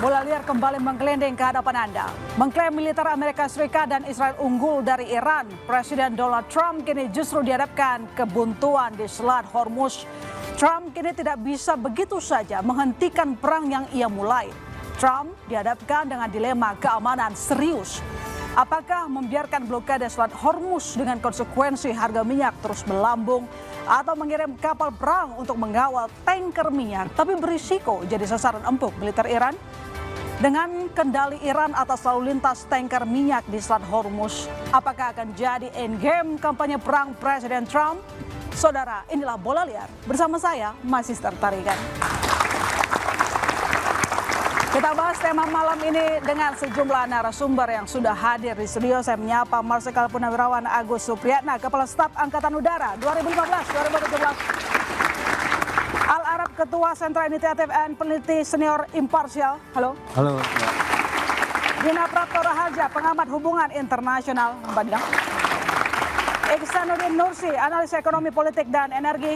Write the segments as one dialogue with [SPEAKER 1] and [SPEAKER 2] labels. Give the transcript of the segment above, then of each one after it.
[SPEAKER 1] Bola liar kembali menggelinding ke hadapan Anda. Mengklaim militer Amerika Serikat dan Israel unggul dari Iran, Presiden Donald Trump kini justru dihadapkan kebuntuan di Selat Hormuz. Trump kini tidak bisa begitu saja menghentikan perang yang ia mulai. Trump dihadapkan dengan dilema keamanan serius. Apakah membiarkan blokade Selat Hormuz dengan konsekuensi harga minyak terus melambung, atau mengirim kapal perang untuk mengawal tanker minyak tapi berisiko jadi sasaran empuk militer Iran? Dengan kendali Iran atas lalu lintas tanker minyak di Selat Hormuz, apakah akan jadi endgame kampanye perang Presiden Trump? Saudara, inilah Bola Liar bersama saya, Masister Tarigan. Kita bahas tema malam ini dengan sejumlah narasumber yang sudah hadir di studio. Saya menyapa Marsikal Purnawirawan Agus Supriyatna, Kepala Staf Angkatan Udara 2015-2017. Al-Arab, Ketua Sentra Initiatif and Peneliti Senior Imparsial. Halo.
[SPEAKER 2] Halo.
[SPEAKER 1] Dina Prapto Raharja, Pengamat Hubungan Internasional. Mbak Dina. Ihsanuddin Nursi, Analis Ekonomi Politik dan Energi.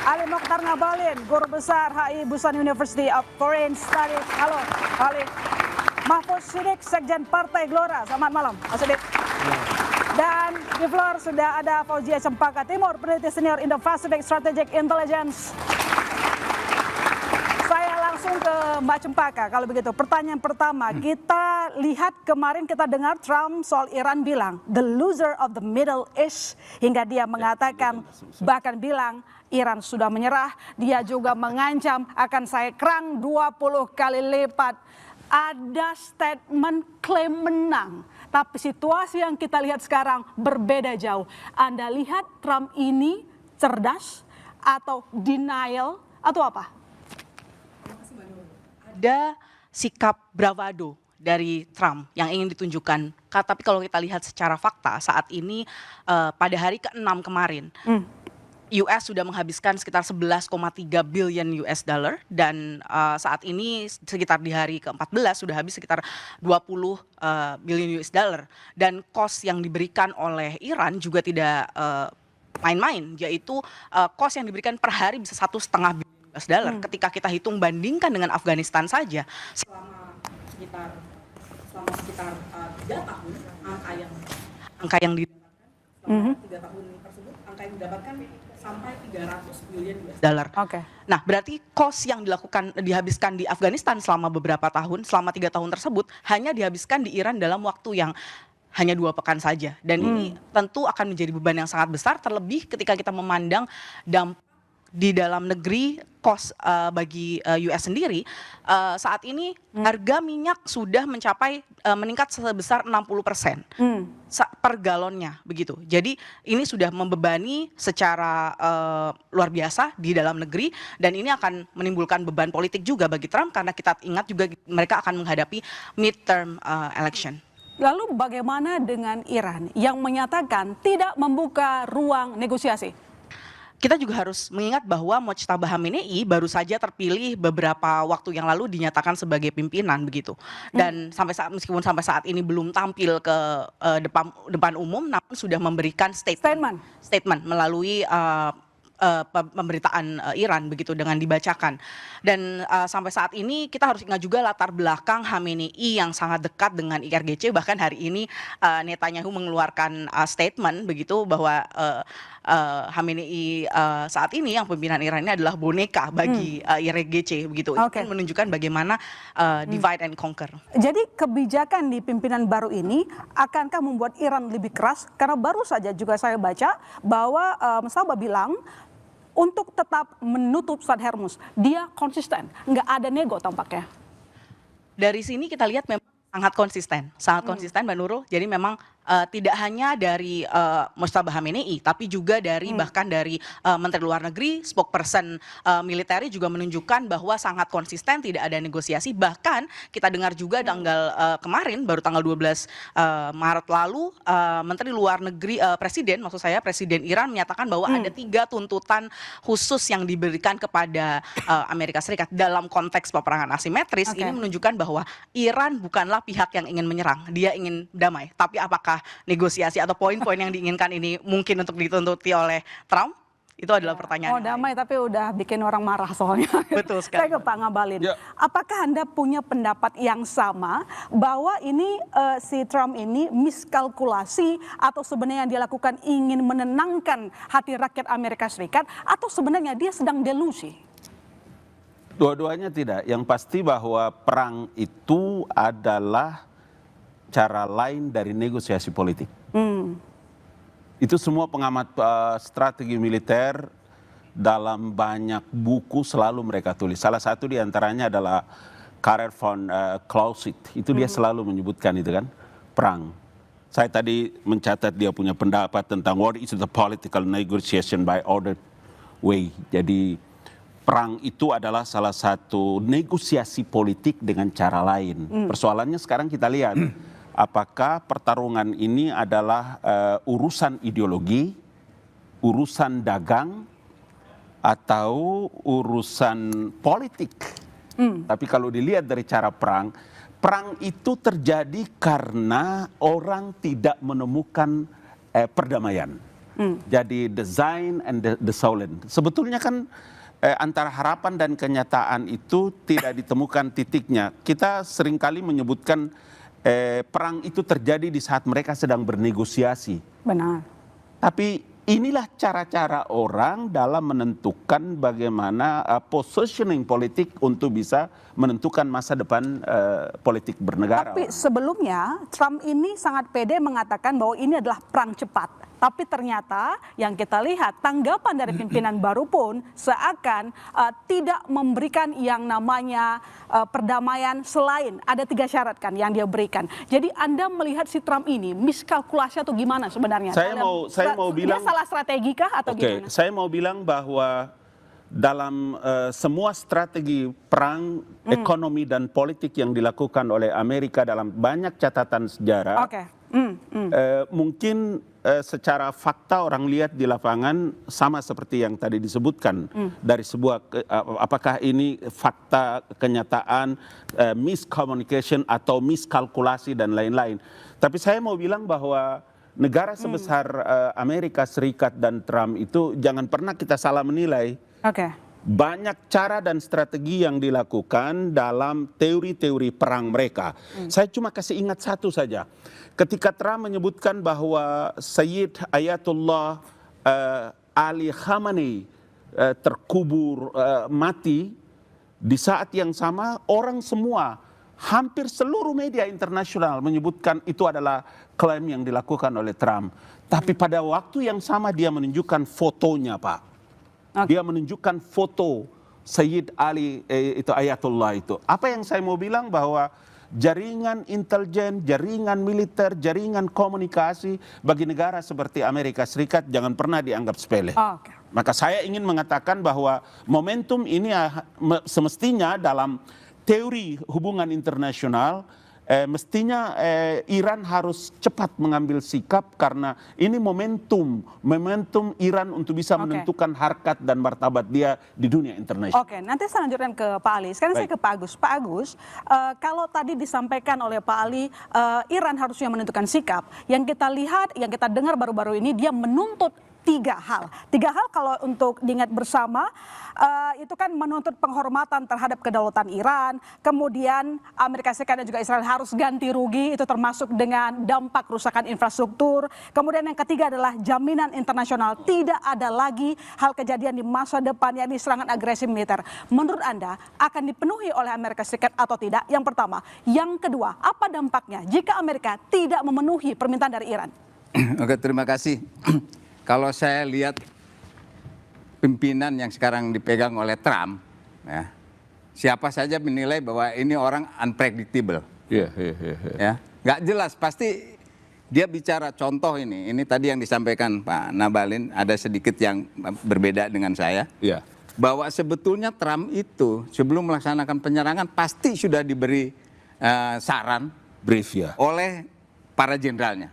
[SPEAKER 1] Ali Mokhtar Ngabalin, Guru Besar HI Busan University of Foreign Studies. Halo, Ali. Mahfuz Siddiq, Sekjen Partai Gelora. Selamat malam, Mas Siddiq. Dan di floor sudah ada Fauzia Cempaka Timur, Peneliti Senior Indo-Pacific Strategic Intelligence. Saya langsung ke Mbak Cempaka kalau begitu. Pertanyaan pertama, kita lihat kemarin kita dengar Trump soal Iran bilang, the loser of the Middle East. Hingga dia mengatakan, bahkan bilang, Iran sudah menyerah. Dia juga mengancam akan saya kerang 20 kali lipat. Ada statement klaim menang. Tapi situasi yang kita lihat sekarang berbeda jauh. Anda lihat Trump ini cerdas atau denial atau apa?
[SPEAKER 3] Ada sikap bravado dari Trump yang ingin ditunjukkan. Tapi kalau kita lihat secara fakta saat ini pada hari ke-6 kemarin, US sudah menghabiskan sekitar 11,3 billion US dollar dan saat ini sekitar di hari ke-14 sudah habis sekitar 20 billion US dollar, dan cost yang diberikan oleh Iran juga tidak main-main, yaitu cost yang diberikan per hari bisa 1,5 billion US dollar. Ketika kita hitung bandingkan dengan Afghanistan saja selama sekitar 3 tahun, angka yang didapatkan selama 3 tahun tersebut, angka yang didapatkan sampai 300 billion US dollar. Nah, berarti cost yang dihabiskan di Afghanistan selama beberapa tahun, selama 3 tahun tersebut hanya dihabiskan di Iran dalam waktu yang hanya 2 pekan saja. Dan ini tentu akan menjadi beban yang sangat besar, terlebih ketika kita memandang dampak di dalam negeri cost bagi US sendiri. Saat ini harga minyak sudah meningkat sebesar 60% per galonnya begitu. Jadi ini sudah membebani secara luar biasa di dalam negeri, dan ini akan menimbulkan beban politik juga bagi Trump karena kita ingat juga mereka akan menghadapi midterm election.
[SPEAKER 1] Lalu bagaimana dengan Iran yang menyatakan tidak membuka ruang negosiasi?
[SPEAKER 3] Kita juga harus mengingat bahwa Mojtaba Khamenei baru saja terpilih beberapa waktu yang lalu dinyatakan sebagai pimpinan begitu. Dan meskipun sampai saat ini belum tampil ke depan umum, namun sudah memberikan statement melalui pemberitaan Iran begitu dengan dibacakan. Dan sampai saat ini kita harus ingat juga latar belakang Khamenei yang sangat dekat dengan IRGC. Bahkan hari ini Netanyahu mengeluarkan statement begitu bahwa Khamenei saat ini yang pimpinan Iran ini adalah boneka bagi IRGC begitu. Ini menunjukkan bagaimana divide and conquer. Jadi
[SPEAKER 1] kebijakan di pimpinan baru ini akankah membuat Iran lebih keras? Karena baru saja juga saya baca bahwa Sabah bilang untuk tetap menutup Selat Hormuz, dia konsisten, nggak ada nego tampaknya.
[SPEAKER 3] Dari sini kita lihat memang sangat konsisten Mbak Nurul. Jadi memang tidak hanya dari Mojtaba Khamenei, tapi juga dari bahkan dari Menteri Luar Negeri, spokesperson militer juga menunjukkan bahwa sangat konsisten, tidak ada negosiasi. Bahkan kita dengar juga tanggal kemarin, baru tanggal 12 Maret lalu, Menteri Luar Negeri Presiden Iran menyatakan bahwa ada 3 tuntutan khusus yang diberikan kepada Amerika Serikat dalam konteks peperangan asimetris. Ini menunjukkan bahwa Iran bukanlah pihak yang ingin menyerang, dia ingin damai. Tapi apakah negosiasi atau poin-poin yang diinginkan ini mungkin untuk dituntuti oleh Trump? Itu adalah pertanyaan.
[SPEAKER 1] Oh, damai tapi udah bikin orang marah soalnya.
[SPEAKER 3] Betul sekali.
[SPEAKER 1] Saya ke Pak Ngabalin.
[SPEAKER 2] Ya.
[SPEAKER 1] Apakah Anda punya pendapat yang sama bahwa ini si Trump ini miskalkulasi atau sebenarnya dia lakukan ingin menenangkan hati rakyat Amerika Serikat atau sebenarnya dia sedang delusi?
[SPEAKER 2] Dua-duanya tidak. Yang pasti bahwa perang itu adalah cara lain dari negosiasi politik. Itu semua pengamat strategi militer dalam banyak buku selalu mereka tulis. Salah satu di antaranya adalah Karel von Clausewitz. Itu dia selalu menyebutkan itu kan, perang. Saya tadi mencatat dia punya pendapat tentang what is the political negotiation by ordered way. Jadi perang itu adalah salah satu negosiasi politik dengan cara lain. Persoalannya sekarang kita lihat, apakah pertarungan ini adalah urusan ideologi, urusan dagang, atau urusan politik. Tapi kalau dilihat dari cara perang, perang itu terjadi karena orang tidak menemukan perdamaian. Jadi design and the solent. Sebetulnya kan antara harapan dan kenyataan itu tidak ditemukan titiknya. Kita seringkali menyebutkan perang itu terjadi di saat mereka sedang bernegosiasi.
[SPEAKER 1] Benar.
[SPEAKER 2] Tapi inilah cara-cara orang dalam menentukan bagaimana positioning politik untuk bisa menentukan masa depan politik bernegara.
[SPEAKER 1] Tapi sebelumnya Trump ini sangat pede mengatakan bahwa ini adalah perang cepat. Tapi ternyata yang kita lihat tanggapan dari pimpinan baru pun seakan tidak memberikan yang namanya perdamaian selain ada 3 syarat kan yang dia berikan. Jadi Anda melihat si Trump ini miskalkulasi atau gimana sebenarnya?
[SPEAKER 2] Saya mau bilang
[SPEAKER 1] dia salah strategi kah atau gimana?
[SPEAKER 2] Saya mau bilang bahwa dalam semua strategi perang, ekonomi dan politik yang dilakukan oleh Amerika dalam banyak catatan sejarah, mungkin secara fakta orang lihat di lapangan sama seperti yang tadi disebutkan dari sebuah apakah ini fakta, kenyataan, miscommunication atau miskalkulasi dan lain-lain. Tapi saya mau bilang bahwa negara sebesar Amerika Serikat dan Trump itu jangan pernah kita salah menilai. Banyak cara dan strategi yang dilakukan dalam teori-teori perang mereka. Saya cuma kasih ingat satu saja. Ketika Trump menyebutkan bahwa Sayyid Ayatullah Ali Khamenei terkubur mati, di saat yang sama orang semua, hampir seluruh media internasional menyebutkan itu adalah klaim yang dilakukan oleh Trump. Tapi pada waktu yang sama dia menunjukkan fotonya, Pak. Dia menunjukkan foto Sayyid Ali itu Ayatullah itu. Apa yang saya mau bilang bahwa jaringan intelijen, jaringan militer, jaringan komunikasi bagi negara seperti Amerika Serikat jangan pernah dianggap sepele. Maka saya ingin mengatakan bahwa momentum ini semestinya dalam teori hubungan internasional mestinya Iran harus cepat mengambil sikap karena ini momentum Iran untuk bisa menentukan harkat dan martabat dia di dunia internasional.
[SPEAKER 1] Oke, nanti saya lanjutkan ke Pak Ali. Sekarang saya ke Pak Agus. Pak Agus, kalau tadi disampaikan oleh Pak Ali, Iran harusnya menentukan sikap. Yang kita lihat, yang kita dengar baru-baru ini, dia menuntut 3 hal. 3 hal kalau untuk diingat bersama, itu kan menuntut penghormatan terhadap kedaulatan Iran, kemudian Amerika Serikat dan juga Israel harus ganti rugi, itu termasuk dengan dampak kerusakan infrastruktur. Kemudian yang ketiga adalah jaminan internasional, tidak ada lagi hal kejadian di masa depan, yakni serangan agresi militer. Menurut Anda akan dipenuhi oleh Amerika Serikat atau tidak? Yang pertama. Yang kedua, apa dampaknya jika Amerika tidak memenuhi permintaan dari Iran?
[SPEAKER 4] Oke, terima kasih. Kalau saya lihat pimpinan yang sekarang dipegang oleh Trump, ya, siapa saja menilai bahwa ini orang unpredictable. Ya, nggak jelas, pasti dia bicara contoh ini tadi yang disampaikan Pak Ngabalin ada sedikit yang berbeda dengan saya. Bahwa sebetulnya Trump itu sebelum melaksanakan penyerangan pasti sudah diberi saran brief oleh para jenderalnya,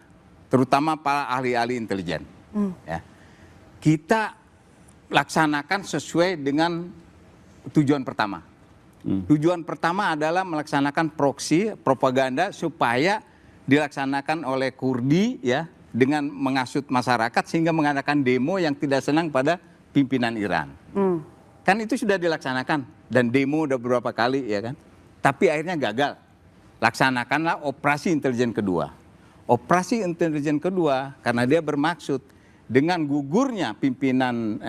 [SPEAKER 4] terutama para ahli-ahli intelijen. Ya. Kita laksanakan sesuai dengan tujuan pertama. Tujuan pertama adalah melaksanakan proksi, propaganda supaya dilaksanakan oleh Kurdi ya dengan menghasut masyarakat sehingga mengadakan demo yang tidak senang pada pimpinan Iran. Kan itu sudah dilaksanakan dan demo udah beberapa kali ya kan. Tapi akhirnya gagal. Laksanakanlah operasi intelijen kedua. Operasi intelijen kedua karena dia bermaksud dengan gugurnya pimpinan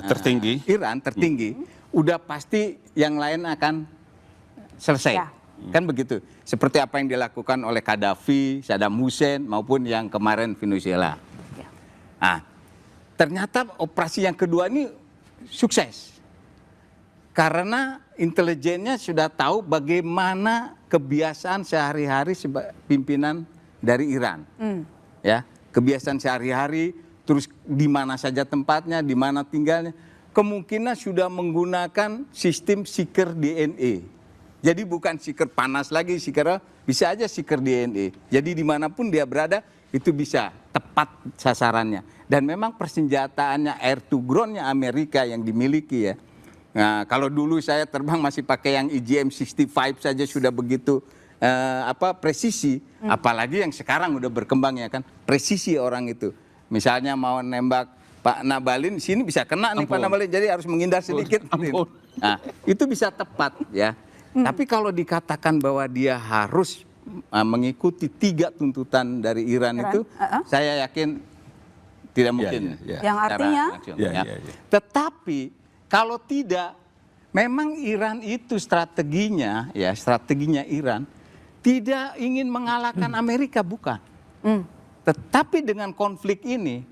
[SPEAKER 2] tertinggi
[SPEAKER 4] Iran tertinggi, udah pasti yang lain akan selesai.
[SPEAKER 1] Ya.
[SPEAKER 4] Kan begitu. Seperti apa yang dilakukan oleh Gaddafi, Saddam Hussein maupun yang kemarin Venezuela.
[SPEAKER 1] Ya.
[SPEAKER 4] Nah, ternyata operasi yang kedua ini sukses. Karena intelijennya sudah tahu bagaimana kebiasaan sehari-hari pimpinan dari Iran. Ya, kebiasaan sehari-hari, terus di mana saja tempatnya, di mana tinggalnya. Kemungkinan sudah menggunakan sistem seeker DNA. Jadi bukan seeker panas lagi, seeker bisa aja seeker DNA. Jadi dimanapun dia berada itu bisa tepat sasarannya. Dan memang persenjataannya air to ground-nya Amerika yang dimiliki ya. Nah, kalau dulu saya terbang masih pakai yang IGM-65 saja sudah begitu presisi, apalagi yang sekarang udah berkembang ya kan, presisi orang itu. Misalnya mau nembak Pak Nabalin, sini bisa kena nih Pak Nabalin, jadi harus menghindar sedikit. Nah, itu bisa tepat ya. Tapi kalau dikatakan bahwa dia harus mengikuti 3 tuntutan dari Iran itu, saya yakin tidak mungkin.
[SPEAKER 1] Yang artinya?
[SPEAKER 4] Tetapi kalau tidak, memang Iran itu strateginya Iran tidak ingin mengalahkan Amerika, bukan. Tetapi dengan konflik ini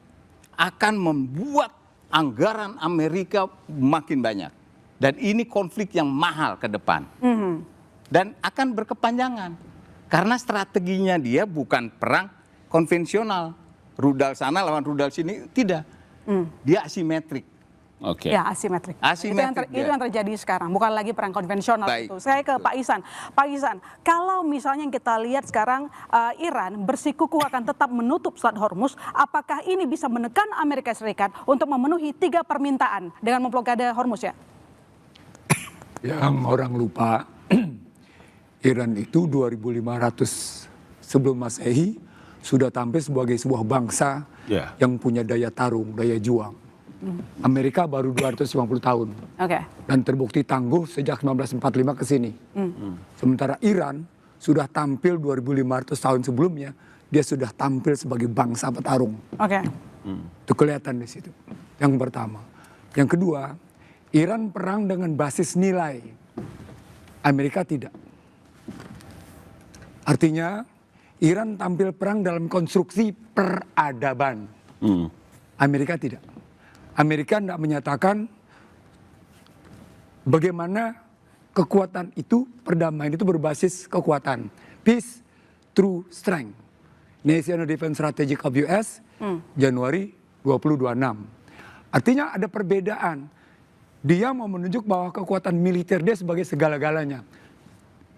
[SPEAKER 4] akan membuat anggaran Amerika makin banyak. Dan ini konflik yang mahal ke depan. Dan akan berkepanjangan. Karena strateginya dia bukan perang konvensional. Rudal sana lawan rudal sini, tidak. Dia asimetrik.
[SPEAKER 1] Ya, asimetrik. Itu yang terjadi sekarang, bukan lagi perang konvensional. Itu. Saya ke Pak Ihsan. Pak Ihsan, kalau misalnya yang kita lihat sekarang Iran bersikukuh akan tetap menutup Selat Hormuz, apakah ini bisa menekan Amerika Serikat untuk memenuhi 3 permintaan dengan memblokade Hormuz ya?
[SPEAKER 5] Yang orang lupa, Iran itu 2500 sebelum Masehi sudah tampil sebagai sebuah bangsa yang punya daya tarung, daya juang. Amerika baru 250 tahun. Dan terbukti tangguh sejak 1945 ke sini. Sementara Iran sudah tampil 2500 tahun sebelumnya, dia sudah tampil sebagai bangsa petarung. Itu kelihatan di situ. Yang pertama. Yang kedua, Iran perang dengan basis nilai. Amerika tidak. Artinya Iran tampil perang dalam konstruksi peradaban. Amerika tidak. Amerika tidak menyatakan bagaimana kekuatan itu, perdamaian itu berbasis kekuatan. Peace through strength. National Defense Strategy of US, Januari 2026. Artinya ada perbedaan. Dia mau menunjuk bahwa kekuatan militer dia sebagai segala-galanya.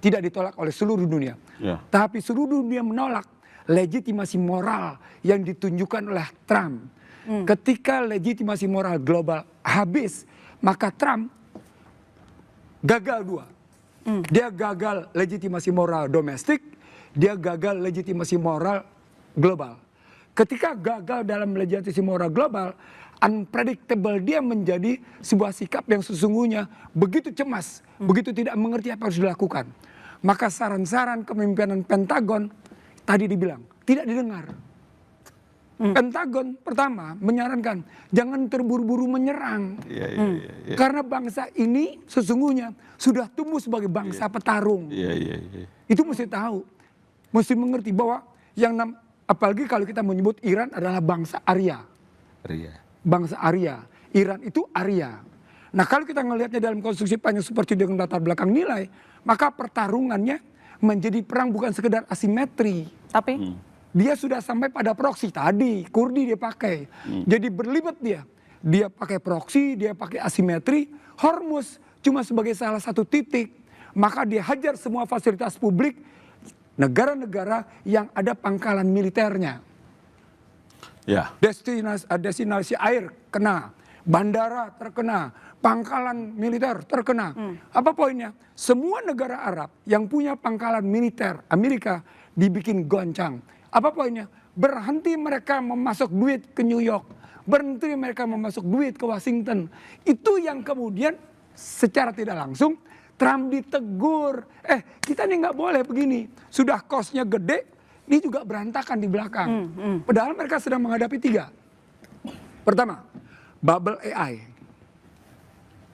[SPEAKER 5] Tidak ditolak oleh seluruh dunia. Tapi seluruh dunia menolak legitimasi moral yang ditunjukkan oleh Trump. Ketika legitimasi moral global habis, maka Trump gagal 2. Dia gagal legitimasi moral domestik, dia gagal legitimasi moral global. Ketika gagal dalam legitimasi moral global, unpredictable dia menjadi sebuah sikap yang sesungguhnya begitu cemas, begitu tidak mengerti apa yang harus dilakukan. Maka saran-saran kepemimpinan Pentagon tadi dibilang tidak didengar. Pentagon pertama menyarankan jangan terburu-buru menyerang. Karena bangsa ini sesungguhnya sudah tumbuh sebagai bangsa petarung. Itu mesti tahu. Mesti mengerti bahwa apalagi kalau kita menyebut Iran adalah bangsa Arya. Bangsa Arya. Iran itu Arya. Nah kalau kita melihatnya dalam konstruksi panjang seperti dengan latar belakang nilai, maka pertarungannya menjadi perang bukan sekedar asimetri.
[SPEAKER 1] Tapi
[SPEAKER 5] dia sudah sampai pada proksi tadi, Kurdi dia pakai. Jadi berlibat dia. Dia pakai proksi, dia pakai asimetri. Hormuz cuma sebagai salah satu titik. Maka dia hajar semua fasilitas publik negara-negara yang ada pangkalan militernya. Destinasi air kena, bandara terkena, pangkalan militer terkena. Apa poinnya? Semua negara Arab yang punya pangkalan militer Amerika dibikin goncang. Apa poinnya? Berhenti mereka memasok duit ke New York. berhenti mereka memasuk duit ke Washington. Itu yang kemudian secara tidak langsung Trump ditegur. Kita nih nggak boleh begini. Sudah cost-nya gede, ini juga berantakan di belakang. Padahal mereka sedang menghadapi 3. Pertama, bubble AI.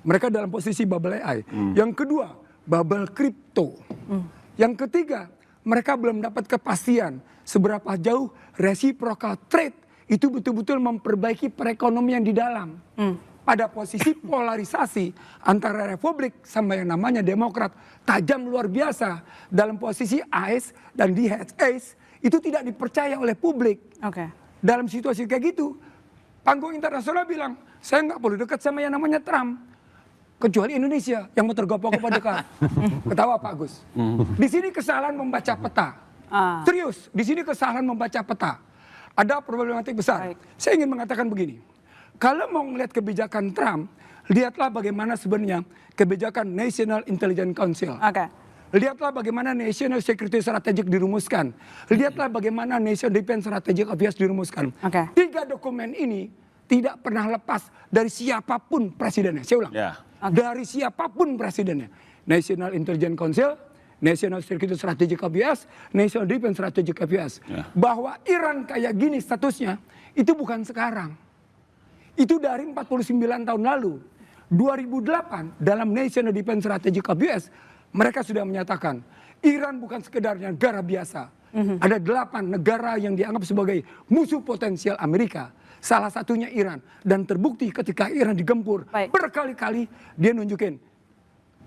[SPEAKER 5] Mereka dalam posisi bubble AI. Yang kedua, bubble kripto. Yang ketiga, mereka belum dapat kepastian seberapa jauh reciprocal trade itu betul-betul memperbaiki perekonomian di dalam. Pada posisi polarisasi antara Republik sama yang namanya Demokrat tajam luar biasa. Dalam posisi AS dan DHS itu tidak dipercaya oleh publik. Dalam situasi kayak gitu, panggung internasional bilang, saya nggak perlu dekat sama yang namanya Trump. Kecuali Indonesia yang mau tergopoh-gopoh dekat. Ketawa Pak Agus. Di sini kesalahan membaca peta. Serius, di sini kesalahan membaca peta. Ada problematik besar. Baik. Saya ingin mengatakan begini. Kalau mau melihat kebijakan Trump, lihatlah bagaimana sebenarnya kebijakan National Intelligence Council. Lihatlah bagaimana National Security Strategic dirumuskan. Lihatlah bagaimana National Defense Strategic Affairs dirumuskan. 3 dokumen ini tidak pernah lepas dari siapapun presidennya. Saya ulang. Dari siapapun presidennya. National Intelligence Council, National Security Strategic Affairs, National Defense Strategic Affairs. Bahwa Iran kayak gini statusnya, itu bukan sekarang. Itu dari 49 tahun lalu. 2008 dalam National Defense Strategic Affairs, mereka sudah menyatakan, Iran bukan sekedar negara biasa. Ada 8 negara yang dianggap sebagai musuh potensial Amerika. Salah satunya Iran. Dan terbukti ketika Iran digempur, berkali-kali dia nunjukin,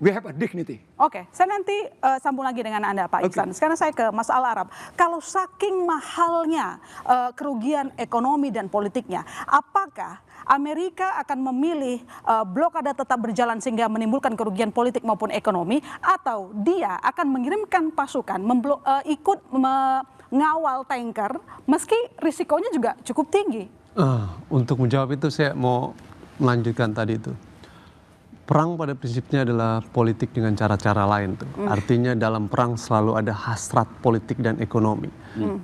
[SPEAKER 5] we have a dignity.
[SPEAKER 1] Saya nanti sambung lagi dengan Anda Pak Iksan. Sekarang saya ke Mas Al Arab. Kalau saking mahalnya kerugian ekonomi dan politiknya, apakah Amerika akan memilih blokade tetap berjalan sehingga menimbulkan kerugian politik maupun ekonomi, atau dia akan mengirimkan pasukan ikut mengawal tanker meski risikonya juga cukup tinggi?
[SPEAKER 6] Untuk menjawab itu saya mau melanjutkan tadi itu. Perang pada prinsipnya adalah politik dengan cara-cara lain tuh. Artinya dalam perang selalu ada hasrat politik dan ekonomi.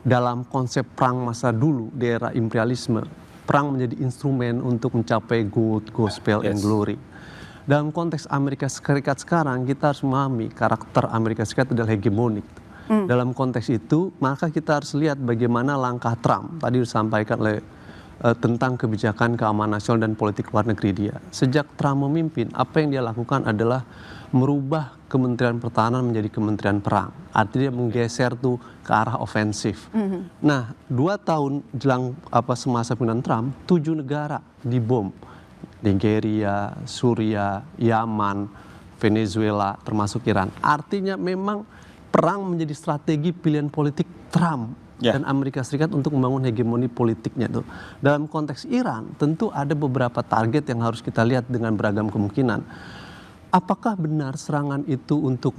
[SPEAKER 6] Dalam konsep perang masa dulu di era imperialisme, perang menjadi instrumen untuk mencapai good, gospel, and glory. Dalam konteks Amerika Serikat sekarang, kita harus memahami karakter Amerika Serikat adalah hegemonik. Dalam konteks itu, maka kita harus lihat bagaimana langkah Trump tadi disampaikan oleh tentang kebijakan keamanan nasional dan politik luar negeri dia. Sejak Trump memimpin, apa yang dia lakukan adalah merubah Kementerian Pertahanan menjadi Kementerian Perang. Artinya dia menggeser tuh ke arah ofensif. Nah, 2 tahun jelang semasa pemerintahan Trump, 7 negara dibom. Nigeria, Suria, Yaman, Venezuela, termasuk Iran. Artinya memang perang menjadi strategi pilihan politik Trump dan Amerika Serikat untuk membangun hegemoni politiknya tuh. Dalam konteks Iran, tentu ada beberapa target yang harus kita lihat dengan beragam kemungkinan. Apakah benar serangan itu untuk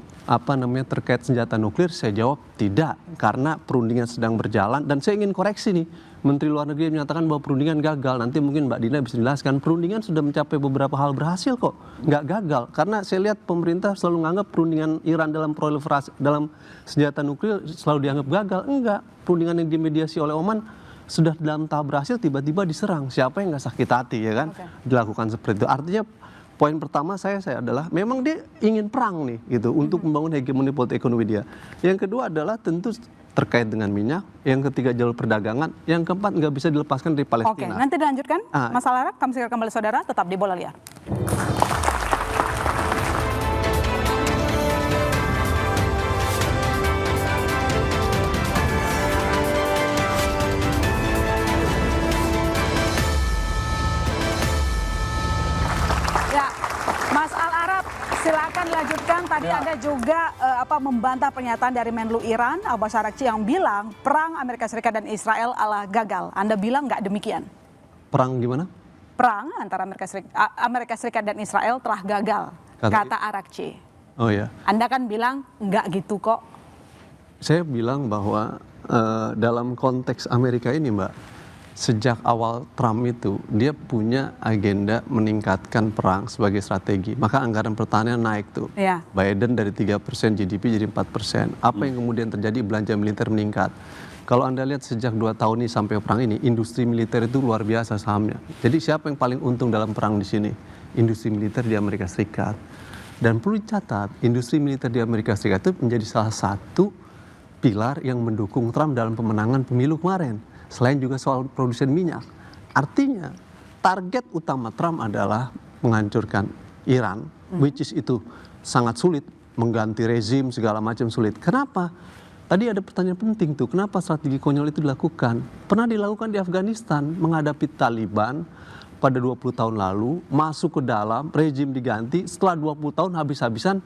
[SPEAKER 6] terkait senjata nuklir? Saya jawab tidak, karena perundingan sedang berjalan. Dan saya ingin koreksi nih, Menteri Luar Negeri menyatakan bahwa perundingan gagal. Nanti mungkin Mbak Dina bisa jelaskan, perundingan sudah mencapai beberapa hal berhasil kok, nggak gagal. Karena saya lihat pemerintah selalu menganggap perundingan Iran dalam proliferasi, dalam senjata nuklir selalu dianggap gagal. Enggak, perundingan yang dimediasi oleh Oman sudah dalam tahap berhasil, tiba-tiba diserang. Siapa yang nggak sakit hati ya kan? Dilakukan seperti itu. Artinya poin pertama saya adalah memang dia ingin perang nih gitu untuk membangun hegemoni politik ekonomi dia. Yang kedua adalah tentu terkait dengan minyak, yang ketiga jalur perdagangan, yang keempat nggak bisa dilepaskan dari Palestina.
[SPEAKER 1] Nanti dilanjutkan. Mas Al Arab, kami segera kembali saudara, tetap di Bola Liar. Silakan lanjutkan. Tadi Anda juga membantah pernyataan dari Menlu Iran Abbas Araghchi yang bilang perang Amerika Serikat dan Israel gagal. Anda bilang nggak demikian?
[SPEAKER 6] Perang gimana?
[SPEAKER 1] Perang antara Amerika Serikat dan Israel telah gagal, kata Araghchi.
[SPEAKER 6] Oh ya.
[SPEAKER 1] Anda kan bilang nggak gitu kok.
[SPEAKER 6] Saya bilang bahwa dalam konteks Amerika ini, Mbak, sejak awal Trump itu dia punya agenda meningkatkan perang sebagai strategi. Maka anggaran pertahanan naik tuh.
[SPEAKER 1] Iya.
[SPEAKER 6] Biden dari 3% GDP jadi 4%. Apa yang kemudian terjadi? Belanja militer meningkat. Kalau Anda lihat sejak 2 tahun ini sampai perang ini, industri militer itu luar biasa sahamnya. Jadi siapa yang paling untung dalam perang di sini? Industri militer di Amerika Serikat. Dan perlu dicatat, industri militer di Amerika Serikat itu menjadi salah satu pilar yang mendukung Trump dalam pemenangan pemilu kemarin. Selain juga soal produsen minyak. Artinya target utama Trump adalah menghancurkan Iran, which is itu sangat sulit, mengganti rezim segala macam sulit. Kenapa? Tadi ada pertanyaan penting tuh, kenapa strategi konyol itu dilakukan? Pernah dilakukan di Afghanistan menghadapi Taliban pada 20 tahun lalu, masuk ke dalam, rezim diganti, setelah 20 tahun habis-habisan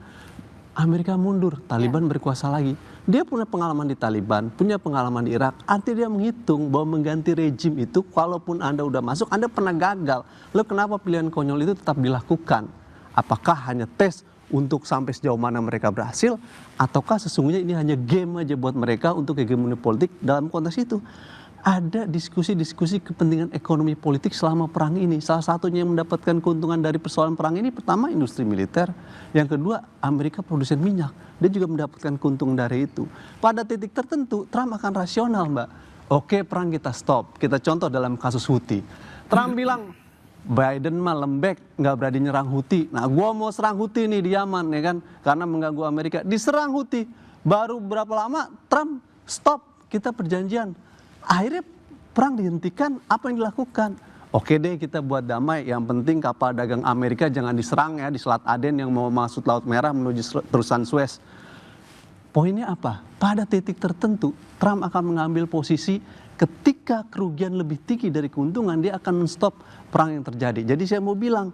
[SPEAKER 6] Amerika mundur, Taliban berkuasa lagi. Dia punya pengalaman di Taliban, punya pengalaman di Irak. Artinya dia menghitung bahwa mengganti rejim itu, walaupun Anda udah masuk, Anda pernah gagal. Lalu kenapa pilihan konyol itu tetap dilakukan? Apakah hanya tes untuk sampai sejauh mana mereka berhasil? Ataukah sesungguhnya ini hanya game aja buat mereka untuk hegemoni politik dalam konteks itu? Ada diskusi-diskusi kepentingan ekonomi politik selama perang ini. Salah satunya yang mendapatkan keuntungan dari persoalan perang ini, pertama industri militer, yang kedua Amerika produsen minyak. Dia juga mendapatkan keuntungan dari itu. Pada titik tertentu Trump akan rasional, Mbak. Oke, perang kita stop. Kita contoh dalam kasus Houthi. Trump bilang Biden mah lembek, nggak berani nyerang Houthi. Nah, gua mau serang Houthi nih di Yaman, ya kan? Karena mengganggu Amerika. Diserang Houthi. Baru berapa lama Trump stop, kita perjanjian. Akhirnya perang dihentikan, apa yang dilakukan? Oke deh, kita buat damai, yang penting kapal dagang Amerika jangan diserang ya di Selat Aden yang mau masuk Laut Merah menuju terusan Suez. Poinnya apa? Pada titik tertentu Trump akan mengambil posisi ketika kerugian lebih tinggi dari keuntungan, dia akan men-stop perang yang terjadi. Jadi saya mau bilang,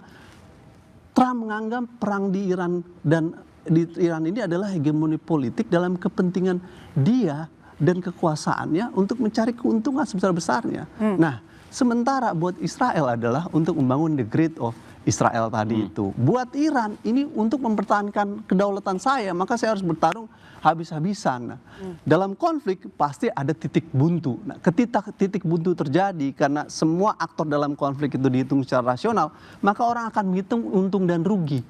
[SPEAKER 6] Trump menganggap perang di Iran dan di Iran ini adalah hegemoni politik dalam kepentingan dia dan kekuasaannya untuk mencari keuntungan sebesar-besarnya. Nah, sementara buat Israel adalah untuk membangun the grid of Israel tadi itu. Buat Iran ini untuk mempertahankan kedaulatan saya, maka saya harus bertarung habis-habisan. Nah, dalam konflik pasti ada titik buntu. Nah, ketika titik buntu terjadi karena semua aktor dalam konflik itu dihitung secara rasional, maka orang akan menghitung untung dan rugi.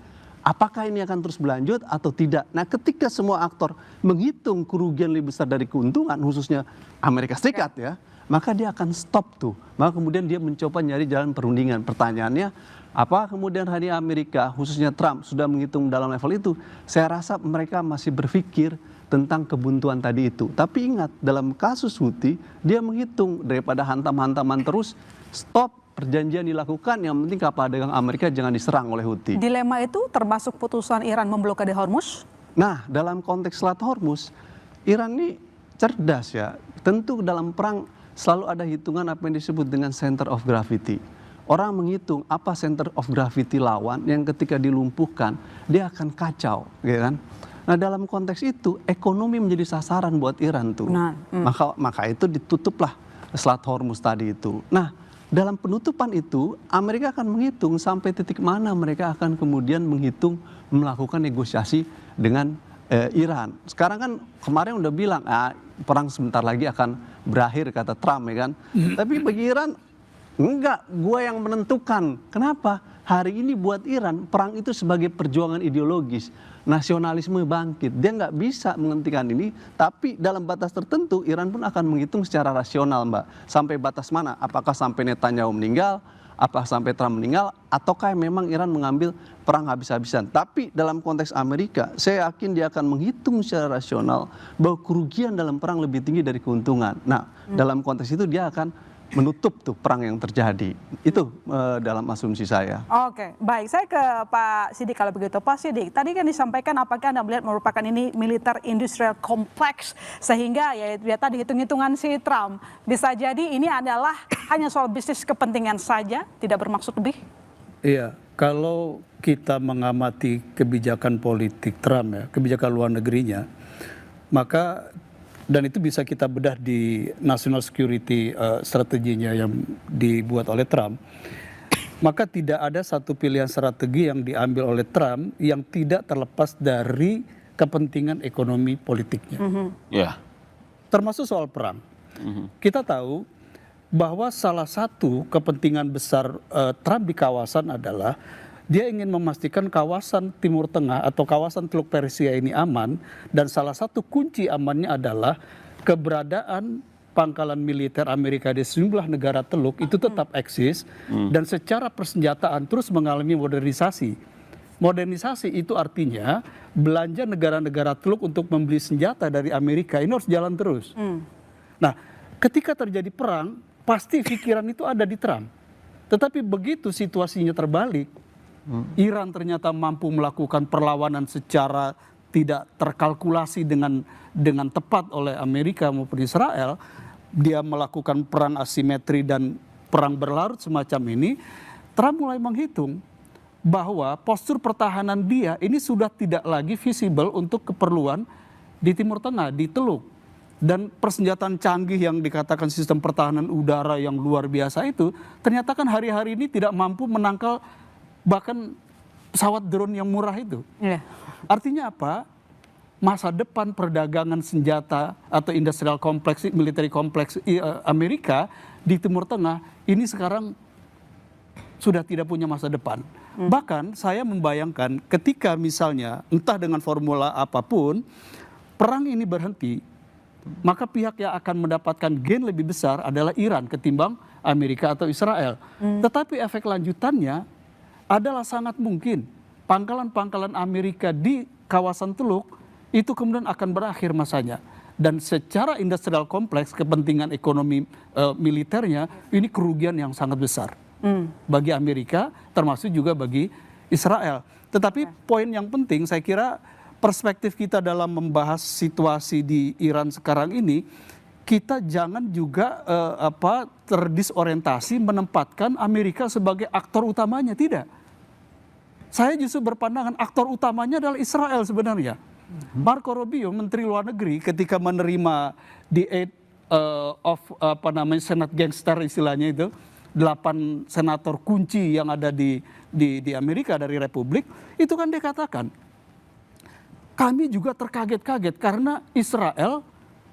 [SPEAKER 6] Apakah ini akan terus berlanjut atau tidak? Nah, ketika semua aktor menghitung kerugian lebih besar dari keuntungan, khususnya Amerika Serikat ya, maka dia akan stop tuh. Maka kemudian dia mencoba nyari jalan perundingan. Pertanyaannya, apa kemudian hari Amerika, khususnya Trump, sudah menghitung dalam level itu? Saya rasa mereka masih berpikir tentang kebuntuan tadi itu. Tapi ingat, dalam kasus Houthi, dia menghitung daripada hantam-hantaman terus, stop. Perjanjian dilakukan, yang penting kapal dagang Amerika jangan diserang oleh Houthi.
[SPEAKER 1] Dilema itu termasuk putusan Iran memblokade Hormuz?
[SPEAKER 6] Nah, dalam konteks Selat Hormuz, Iran ini cerdas ya. Tentu dalam perang selalu ada hitungan apa yang disebut dengan center of gravity. Orang menghitung apa center of gravity lawan yang ketika dilumpuhkan, dia akan kacau, ya kan? Nah, dalam konteks itu, ekonomi menjadi sasaran buat Iran tuh. Maka itu ditutuplah Selat Hormuz tadi itu. Nah, dalam penutupan itu, Amerika akan menghitung sampai titik mana mereka akan kemudian melakukan negosiasi dengan Iran. Sekarang kan kemarin udah bilang, perang sebentar lagi akan berakhir, kata Trump ya kan. Tapi bagi Iran, enggak, gue yang menentukan. Kenapa? Hari ini buat Iran, perang itu sebagai perjuangan ideologis. Nasionalisme bangkit. Dia nggak bisa menghentikan ini, tapi dalam batas tertentu Iran pun akan menghitung secara rasional, Mbak. Sampai batas mana? Apakah sampai Netanyahu meninggal? Apakah sampai Trump meninggal? Ataukah memang Iran mengambil perang habis-habisan? Tapi dalam konteks Amerika, saya yakin dia akan menghitung secara rasional bahwa kerugian dalam perang lebih tinggi dari keuntungan. Nah, dalam konteks itu dia akan menutup tuh perang yang terjadi. Itu dalam asumsi saya.
[SPEAKER 1] Oke, baik. Saya ke Pak Sidik kalau begitu. Pak Sidik, tadi kan disampaikan apakah Anda melihat merupakan ini militer industrial kompleks sehingga ya tadi hitung-hitungan si Trump bisa jadi ini adalah hanya soal bisnis kepentingan saja, tidak bermaksud lebih?
[SPEAKER 7] Iya, kalau kita mengamati kebijakan politik Trump ya, kebijakan luar negerinya, maka dan itu bisa kita bedah di national security strateginya yang dibuat oleh Trump, maka tidak ada satu pilihan strategi yang diambil oleh Trump yang tidak terlepas dari kepentingan ekonomi politiknya.
[SPEAKER 2] Ya.
[SPEAKER 7] Termasuk soal perang. Kita tahu bahwa salah satu kepentingan besar Trump di kawasan adalah dia ingin memastikan kawasan Timur Tengah atau kawasan Teluk Persia ini aman, dan salah satu kunci amannya adalah keberadaan pangkalan militer Amerika di sejumlah negara Teluk itu tetap eksis dan secara persenjataan terus mengalami modernisasi. Modernisasi itu artinya belanja negara-negara Teluk untuk membeli senjata dari Amerika ini harus jalan terus. Nah, ketika terjadi perang, pasti pikiran itu ada di Trump. Tetapi begitu situasinya terbalik, Iran ternyata mampu melakukan perlawanan secara tidak terkalkulasi dengan tepat oleh Amerika maupun Israel, dia melakukan perang asimetri dan perang berlarut semacam ini, Trump mulai menghitung bahwa postur pertahanan dia ini sudah tidak lagi visible untuk keperluan di Timur Tengah, di Teluk. Dan persenjataan canggih yang dikatakan sistem pertahanan udara yang luar biasa itu, ternyata kan hari-hari ini tidak mampu menangkal bahkan pesawat drone yang murah itu. Artinya apa? Masa depan perdagangan senjata atau industrial kompleks, military kompleks Amerika di Timur Tengah ini sekarang sudah tidak punya masa depan. Bahkan saya membayangkan ketika misalnya entah dengan formula apapun perang ini berhenti, maka pihak yang akan mendapatkan gain lebih besar adalah Iran ketimbang Amerika atau Israel. Tetapi efek lanjutannya adalah sangat mungkin pangkalan-pangkalan Amerika di kawasan Teluk itu kemudian akan berakhir masanya. Dan secara industrial kompleks kepentingan ekonomi militernya ini kerugian yang sangat besar bagi Amerika termasuk juga bagi Israel. Tetapi poin yang penting saya kira perspektif kita dalam membahas situasi di Iran sekarang ini, kita jangan juga terdisorientasi menempatkan Amerika sebagai aktor utamanya, tidak. Saya justru berpandangan aktor utamanya adalah Israel sebenarnya. Marco Rubio, Menteri Luar Negeri, ketika menerima the aid of Senate gangster istilahnya itu, 8 senator kunci yang ada di Amerika dari Republik, itu kan dia katakan, kami juga terkaget-kaget karena Israel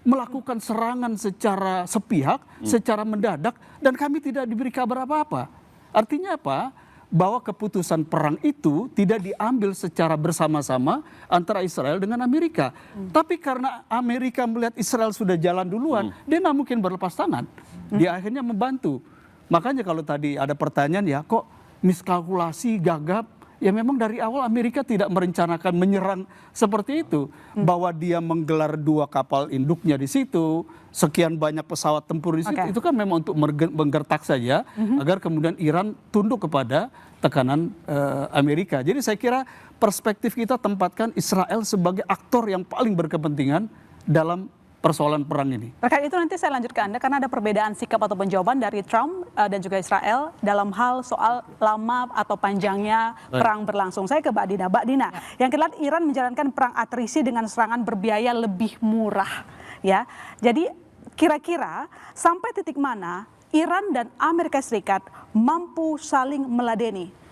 [SPEAKER 7] melakukan serangan secara sepihak, secara mendadak, dan kami tidak diberi kabar apa-apa. Artinya apa? Bahwa keputusan perang itu tidak diambil secara bersama-sama antara Israel dengan Amerika. Tapi karena Amerika melihat Israel sudah jalan duluan, dia nggak mungkin berlepas tangan. Dia akhirnya membantu. Makanya kalau tadi ada pertanyaan ya kok miskalkulasi, gagap, ya memang dari awal Amerika tidak merencanakan menyerang seperti itu. Bahwa dia menggelar 2 kapal induknya di situ, sekian banyak pesawat tempur di situ, itu kan memang untuk menggertak saja agar kemudian Iran tunduk kepada tekanan Amerika. Jadi saya kira perspektif kita tempatkan Israel sebagai aktor yang paling berkepentingan dalam persoalan perang ini.
[SPEAKER 1] Terkait itu nanti saya lanjut ke Anda karena ada perbedaan sikap ataupun jawaban dari Trump dan juga Israel dalam hal soal lama atau panjangnya perang berlangsung. Saya ke Mbak Dina. Mbak Dina, yang kita lihat Iran menjalankan perang atrisi dengan serangan berbiaya lebih murah, ya. Jadi kira-kira sampai titik mana Iran dan Amerika Serikat mampu saling meladeni?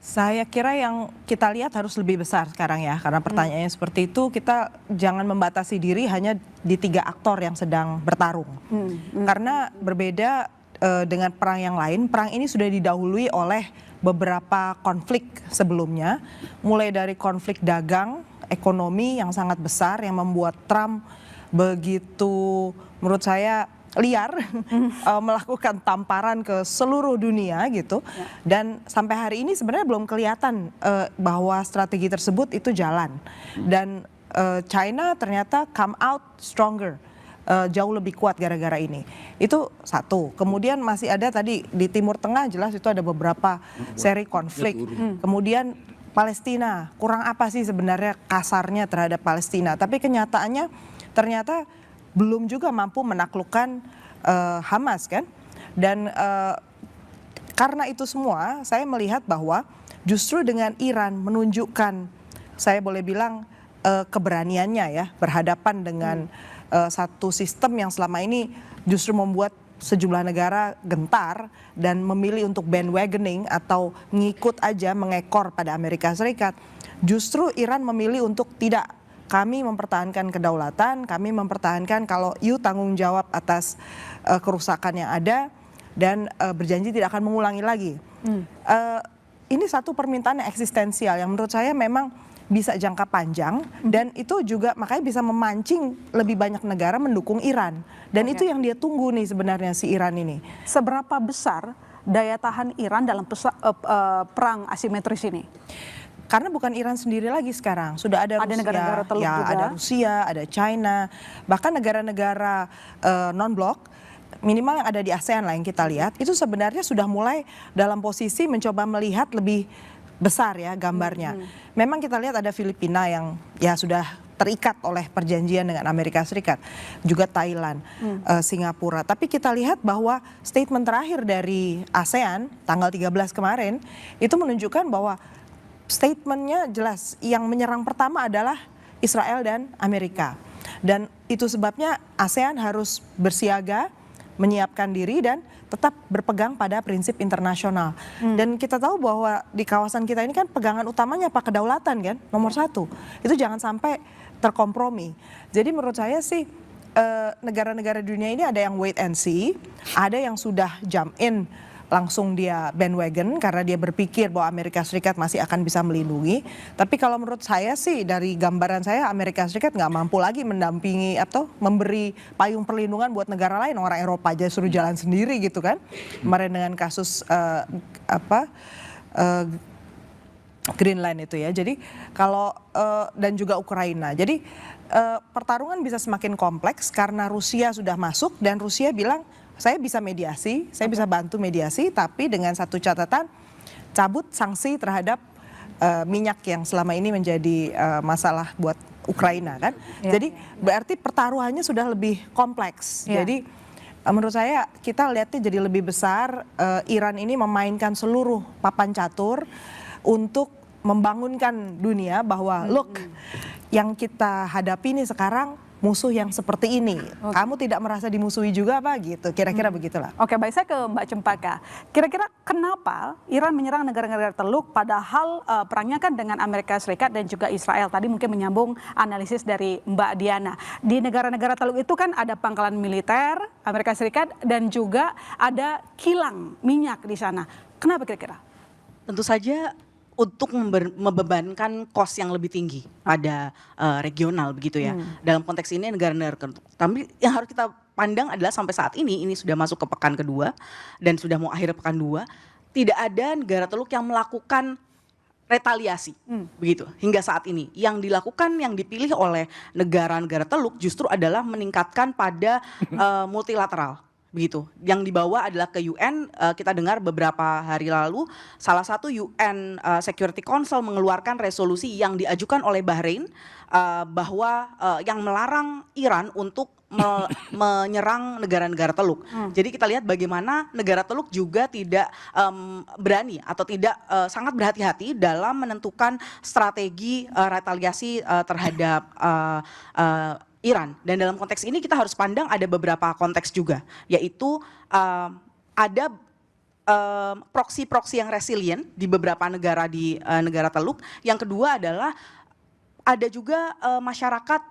[SPEAKER 8] Saya kira yang kita lihat harus lebih besar sekarang ya, karena pertanyaannya seperti itu, kita jangan membatasi diri hanya di 3 aktor yang sedang bertarung. Karena berbeda dengan perang yang lain, perang ini sudah didahului oleh beberapa konflik sebelumnya, mulai dari konflik dagang, ekonomi yang sangat besar yang membuat Trump begitu menurut saya liar melakukan tamparan ke seluruh dunia gitu, dan sampai hari ini sebenarnya belum kelihatan bahwa strategi tersebut itu jalan, dan China ternyata come out stronger, jauh lebih kuat gara-gara ini. Itu satu. Kemudian masih ada tadi di Timur Tengah, jelas itu ada beberapa seri konflik. Kemudian Palestina, kurang apa sih sebenarnya kasarnya terhadap Palestina, tapi kenyataannya ternyata belum juga mampu menaklukkan Hamas kan. Dan karena itu semua saya melihat bahwa justru dengan Iran menunjukkan, saya boleh bilang keberaniannya ya, berhadapan dengan satu sistem yang selama ini justru membuat sejumlah negara gentar dan memilih untuk bandwagoning atau ngikut aja, mengekor pada Amerika Serikat. Justru Iran memilih untuk tidak kami mempertahankan kedaulatan, kami mempertahankan kalau you tanggung jawab atas kerusakan yang ada dan berjanji tidak akan mengulangi lagi. Ini satu permintaan yang eksistensial yang menurut saya memang bisa jangka panjang dan itu juga makanya bisa memancing lebih banyak negara mendukung Iran. Dan itu yang dia tunggu nih sebenarnya si Iran ini.
[SPEAKER 1] Seberapa besar daya tahan Iran dalam perang asimetris ini?
[SPEAKER 8] Karena bukan Iran sendiri lagi sekarang, sudah ada Rusia,
[SPEAKER 1] negara-negara teluk juga.
[SPEAKER 8] ada Rusia, ada China, bahkan negara-negara non-blok minimal yang ada di ASEAN lah yang kita lihat itu sebenarnya sudah mulai dalam posisi mencoba melihat lebih besar ya gambarnya. Memang kita lihat ada Filipina yang ya sudah terikat oleh perjanjian dengan Amerika Serikat, juga Thailand, Singapura. Tapi kita lihat bahwa statement terakhir dari ASEAN tanggal 13 kemarin itu menunjukkan bahwa statementnya jelas, yang menyerang pertama adalah Israel dan Amerika. Dan itu sebabnya ASEAN harus bersiaga, menyiapkan diri dan tetap berpegang pada prinsip internasional. Dan kita tahu bahwa di kawasan kita ini kan pegangan utamanya apa? Kedaulatan kan, nomor satu. Itu jangan sampai terkompromi. Jadi menurut saya sih negara-negara dunia ini ada yang wait and see, ada yang sudah jump in, langsung dia bandwagon karena dia berpikir bahwa Amerika Serikat masih akan bisa melindungi. Tapi kalau menurut saya sih dari gambaran saya Amerika Serikat nggak mampu lagi mendampingi atau memberi payung perlindungan buat negara lain. Orang Eropa aja suruh jalan sendiri gitu kan. Kemarin dengan kasus Greenland itu ya. Jadi kalau dan juga Ukraina. Jadi pertarungan bisa semakin kompleks karena Rusia sudah masuk dan Rusia bilang saya bisa mediasi, saya bisa bantu mediasi, tapi dengan satu catatan, cabut sanksi terhadap minyak yang selama ini menjadi masalah buat Ukraina kan. Jadi berarti pertaruhannya sudah lebih kompleks. Jadi menurut saya kita lihatnya jadi lebih besar, Iran ini memainkan seluruh papan catur untuk membangunkan dunia bahwa look, yang kita hadapi ini sekarang musuh yang seperti ini. Kamu tidak merasa dimusuhi juga apa gitu, kira-kira begitulah.
[SPEAKER 1] Oke, baik, saya ke Mbak Cempaka. Kira-kira kenapa Iran menyerang negara-negara teluk padahal perangnya kan dengan Amerika Serikat dan juga Israel. Tadi mungkin menyambung analisis dari Mbak Diana. Di negara-negara teluk itu kan ada pangkalan militer Amerika Serikat dan juga ada kilang minyak di sana. Kenapa kira-kira?
[SPEAKER 3] Tentu saja untuk membebankan kos yang lebih tinggi pada regional begitu ya. Dalam konteks ini negara-negara, tapi yang harus kita pandang adalah sampai saat ini sudah masuk ke pekan kedua dan sudah mau akhir pekan 2, tidak ada negara teluk yang melakukan retaliasi begitu hingga saat ini. Yang dilakukan, yang dipilih oleh negara-negara teluk justru adalah meningkatkan pada multilateral. Begitu. Yang dibawa adalah ke UN, kita dengar beberapa hari lalu salah satu UN Security Council mengeluarkan resolusi yang diajukan oleh Bahrain bahwa yang melarang Iran untuk menyerang negara-negara teluk. Jadi kita lihat bagaimana negara teluk juga tidak berani atau tidak sangat berhati-hati dalam menentukan strategi retaliasi terhadap Iran. Dan dalam konteks ini kita harus pandang ada beberapa konteks juga, yaitu ada proksi-proksi yang resilient di beberapa negara di negara teluk. Yang kedua adalah ada juga masyarakat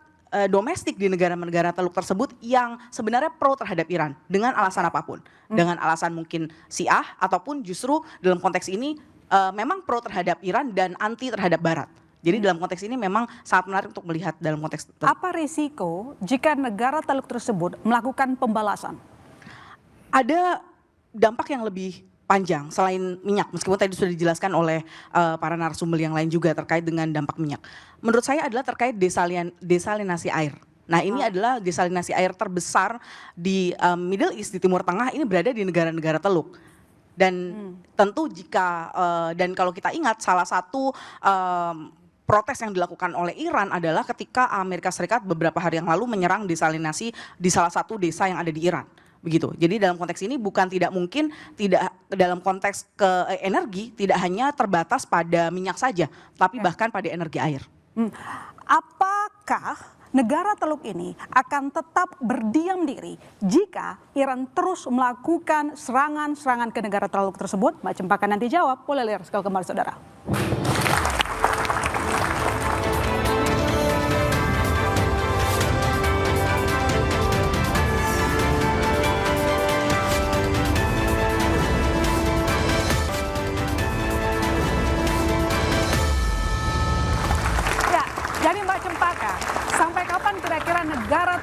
[SPEAKER 3] domestik di negara-negara teluk tersebut yang sebenarnya pro terhadap Iran dengan alasan apapun, dengan alasan mungkin Syiah ataupun justru dalam konteks ini memang pro terhadap Iran dan anti terhadap Barat. Jadi dalam konteks ini memang sangat menarik untuk melihat dalam konteks teluk.
[SPEAKER 1] Apa risiko jika negara teluk tersebut melakukan pembalasan?
[SPEAKER 3] Ada dampak yang lebih panjang selain minyak, meskipun tadi sudah dijelaskan oleh para narasumber yang lain juga terkait dengan dampak minyak. Menurut saya adalah terkait desalinasi air. Nah ini adalah desalinasi air terbesar di Middle East, di Timur Tengah, ini berada di negara-negara teluk. Dan tentu jika, dan kalau kita ingat salah satu protes yang dilakukan oleh Iran adalah ketika Amerika Serikat beberapa hari yang lalu menyerang desalinasi di salah satu desa yang ada di Iran. Begitu. Jadi dalam konteks ini bukan tidak mungkin, tidak dalam konteks energi tidak hanya terbatas pada minyak saja, tapi bahkan pada energi air.
[SPEAKER 1] Apakah negara teluk ini akan tetap berdiam diri jika Iran terus melakukan serangan-serangan ke negara teluk tersebut? Mbak Cempaka nanti jawab, boleh lihat kembali saudara.